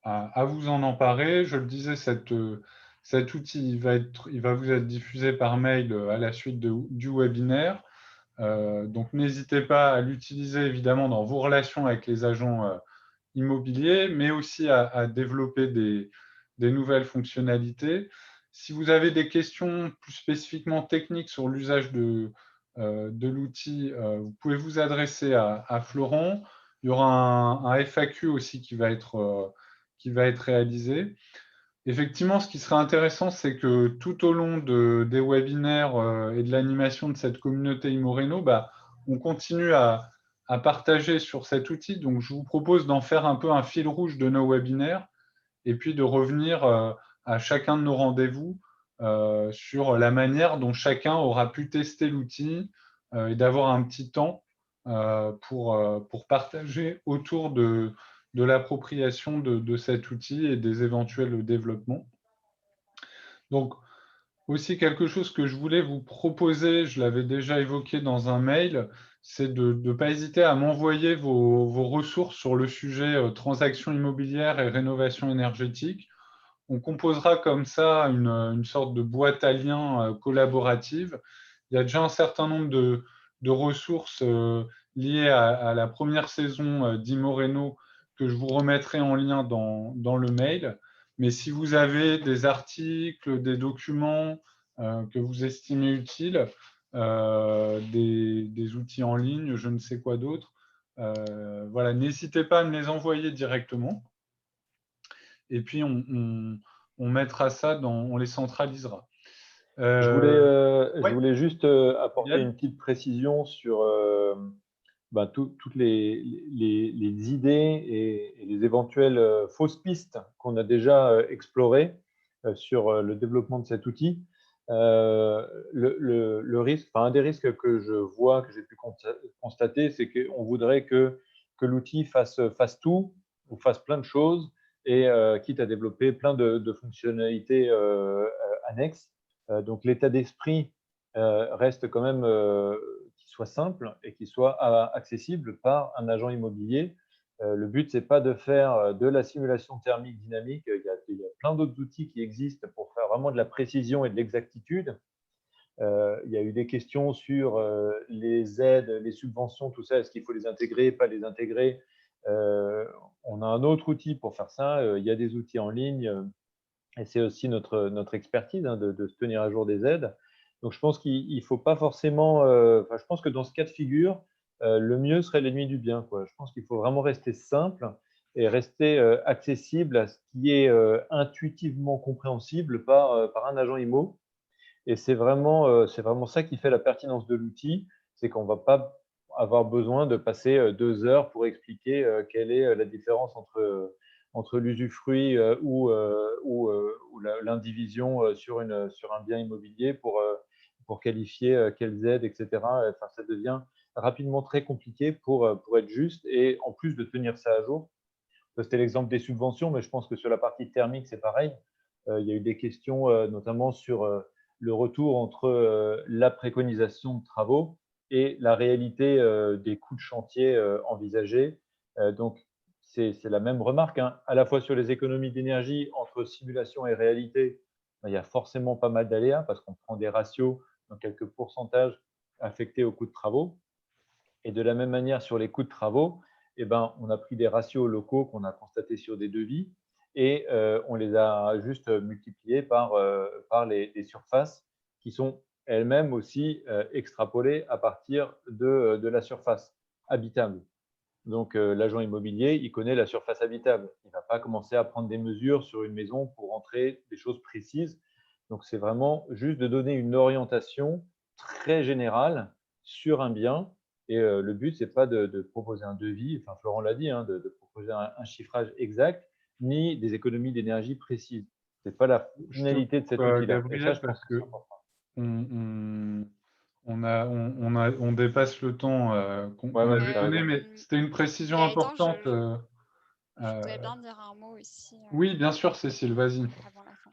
à vous en emparer. Je le disais, cet outil il va vous être diffusé par mail à la suite du webinaire. Donc n'hésitez pas à l'utiliser évidemment dans vos relations avec les agents immobiliers, mais aussi à développer des nouvelles fonctionnalités. Si vous avez des questions plus spécifiquement techniques sur l'usage de l'outil, vous pouvez vous adresser à Florent. Il y aura un FAQ aussi qui va être réalisé. Effectivement, ce qui serait intéressant, c'est que tout au long des webinaires et de l'animation de cette communauté Imoreno, on continue à partager sur cet outil. Donc, je vous propose d'en faire un peu un fil rouge de nos webinaires, et puis de revenir à chacun de nos rendez-vous sur la manière dont chacun aura pu tester l'outil, et d'avoir un petit temps pour partager autour de l'appropriation de cet outil et des éventuels développements. Donc, aussi quelque chose que je voulais vous proposer, je l'avais déjà évoqué dans un mail, c'est de ne pas hésiter à m'envoyer vos ressources sur le sujet transactions immobilières et rénovation énergétique. On composera comme ça une sorte de boîte à liens collaborative. Il y a déjà un certain nombre de ressources liées à la première saison d'Imoreno que je vous remettrai en lien dans le mail. Mais si vous avez des articles, des documents que vous estimez utiles, des outils en ligne, je ne sais quoi d'autre, voilà, n'hésitez pas à me les envoyer directement. Et puis, on mettra ça on les centralisera. Je voulais juste apporter une petite précision sur toutes les idées et les éventuelles fausses pistes qu'on a déjà explorées sur le développement de cet outil. Le risque, un des risques que je vois, que j'ai pu constater, c'est qu'on voudrait que l'outil fasse tout ou fasse plein de choses, et quitte à développer plein de fonctionnalités annexes. Donc l'état d'esprit reste quand même qu'il soit simple et qu'il soit accessible par un agent immobilier. Le but, ce n'est pas de faire de la simulation thermique dynamique. Il y a plein d'autres outils qui existent pour faire vraiment de la précision et de l'exactitude. Il y a eu des questions sur les aides, les subventions, tout ça. Est-ce qu'il faut les intégrer, pas les intégrer? On a un autre outil pour faire ça. Il y a des outils en ligne. Et c'est aussi notre expertise de se tenir à jour des aides. Donc, je pense qu'il ne faut pas forcément… je pense que dans ce cas de figure, le mieux serait l'ennemi du bien, quoi. Je pense qu'il faut vraiment rester simple et rester accessible à ce qui est intuitivement compréhensible par un agent IMO. Et c'est vraiment ça qui fait la pertinence de l'outil, c'est qu'on ne va pas avoir besoin de passer 2 heures pour expliquer quelle est la différence entre l'usufruit ou l'indivision sur un bien immobilier pour qualifier quelles aides, etc. Enfin, ça devient rapidement très compliqué pour être juste et en plus de tenir ça à jour. C'était l'exemple des subventions, mais je pense que sur la partie thermique, c'est pareil. Il y a eu des questions notamment sur le retour entre la préconisation de travaux et la réalité des coûts de chantier envisagés. Donc, c'est la même remarque, hein. À la fois sur les économies d'énergie, entre simulation et réalité, il y a forcément pas mal d'aléas parce qu'on prend des ratios dans quelques pourcentages affectés aux coûts de travaux. Et de la même manière, sur les coûts de travaux, on a pris des ratios locaux qu'on a constatés sur des devis et on les a juste multipliés par les surfaces qui sont elles-mêmes aussi extrapolées à partir de la surface habitable. Donc, l'agent immobilier, il connaît la surface habitable. Il ne va pas commencer à prendre des mesures sur une maison pour rentrer des choses précises. Donc, c'est vraiment juste de donner une orientation très générale sur un bien. Et le but, ce n'est pas de proposer un devis, enfin, Florent l'a dit, hein, de proposer un chiffrage exact, ni des économies d'énergie précises. Ce n'est pas la finalité de cet outil-là. Gabriel, parce que on dépasse le temps qu'on avait donné, mais c'était une précision importante. Je voudrais bien dire un mot aussi. Oui, bien sûr, Cécile, vas-y. Avant la fin.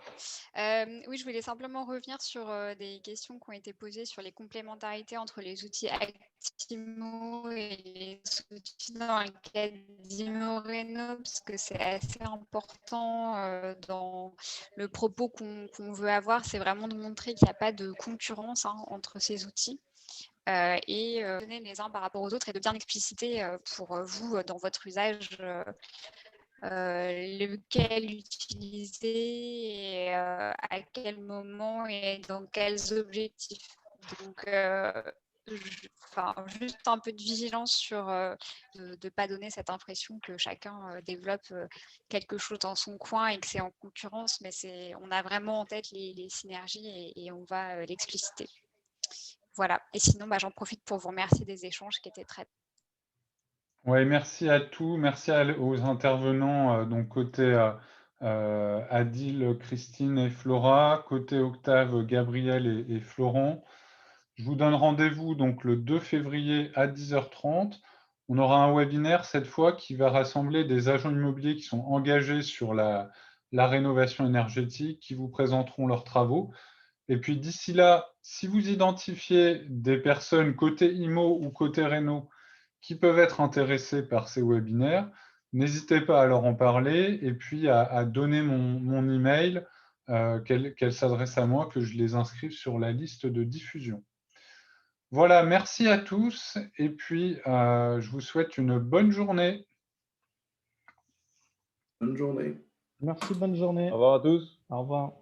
Oui, je voulais simplement revenir sur des questions qui ont été posées sur les complémentarités entre les outils Actimo et les outils dans le cadre d'ImoRéno, parce que c'est assez important dans le propos qu'on veut avoir, c'est vraiment de montrer qu'il n'y a pas de concurrence entre ces outils. Et donner les uns par rapport aux autres et de bien expliciter pour vous dans votre usage lequel utiliser et à quel moment et dans quels objectifs. Donc, juste un peu de vigilance sur de ne pas donner cette impression que chacun développe quelque chose dans son coin et que c'est en concurrence, mais on a vraiment en tête les synergies et on va l'expliciter. Voilà. Et sinon, j'en profite pour vous remercier des échanges qui étaient très... Oui, merci à tous. Merci aux intervenants, donc côté Adil, Christine et Flora, côté Octave, Gabriel et Florent. Je vous donne rendez-vous donc le 2 février à 10h30. On aura un webinaire cette fois qui va rassembler des agents immobiliers qui sont engagés sur la rénovation énergétique, qui vous présenteront leurs travaux. Et puis d'ici là, si vous identifiez des personnes côté IMO ou côté Réno qui peuvent être intéressées par ces webinaires, n'hésitez pas à leur en parler et puis à donner mon email, qu'elles s'adressent à moi, que je les inscrive sur la liste de diffusion. Voilà, merci à tous et puis je vous souhaite une bonne journée. Bonne journée. Merci, bonne journée. Au revoir à tous. Au revoir.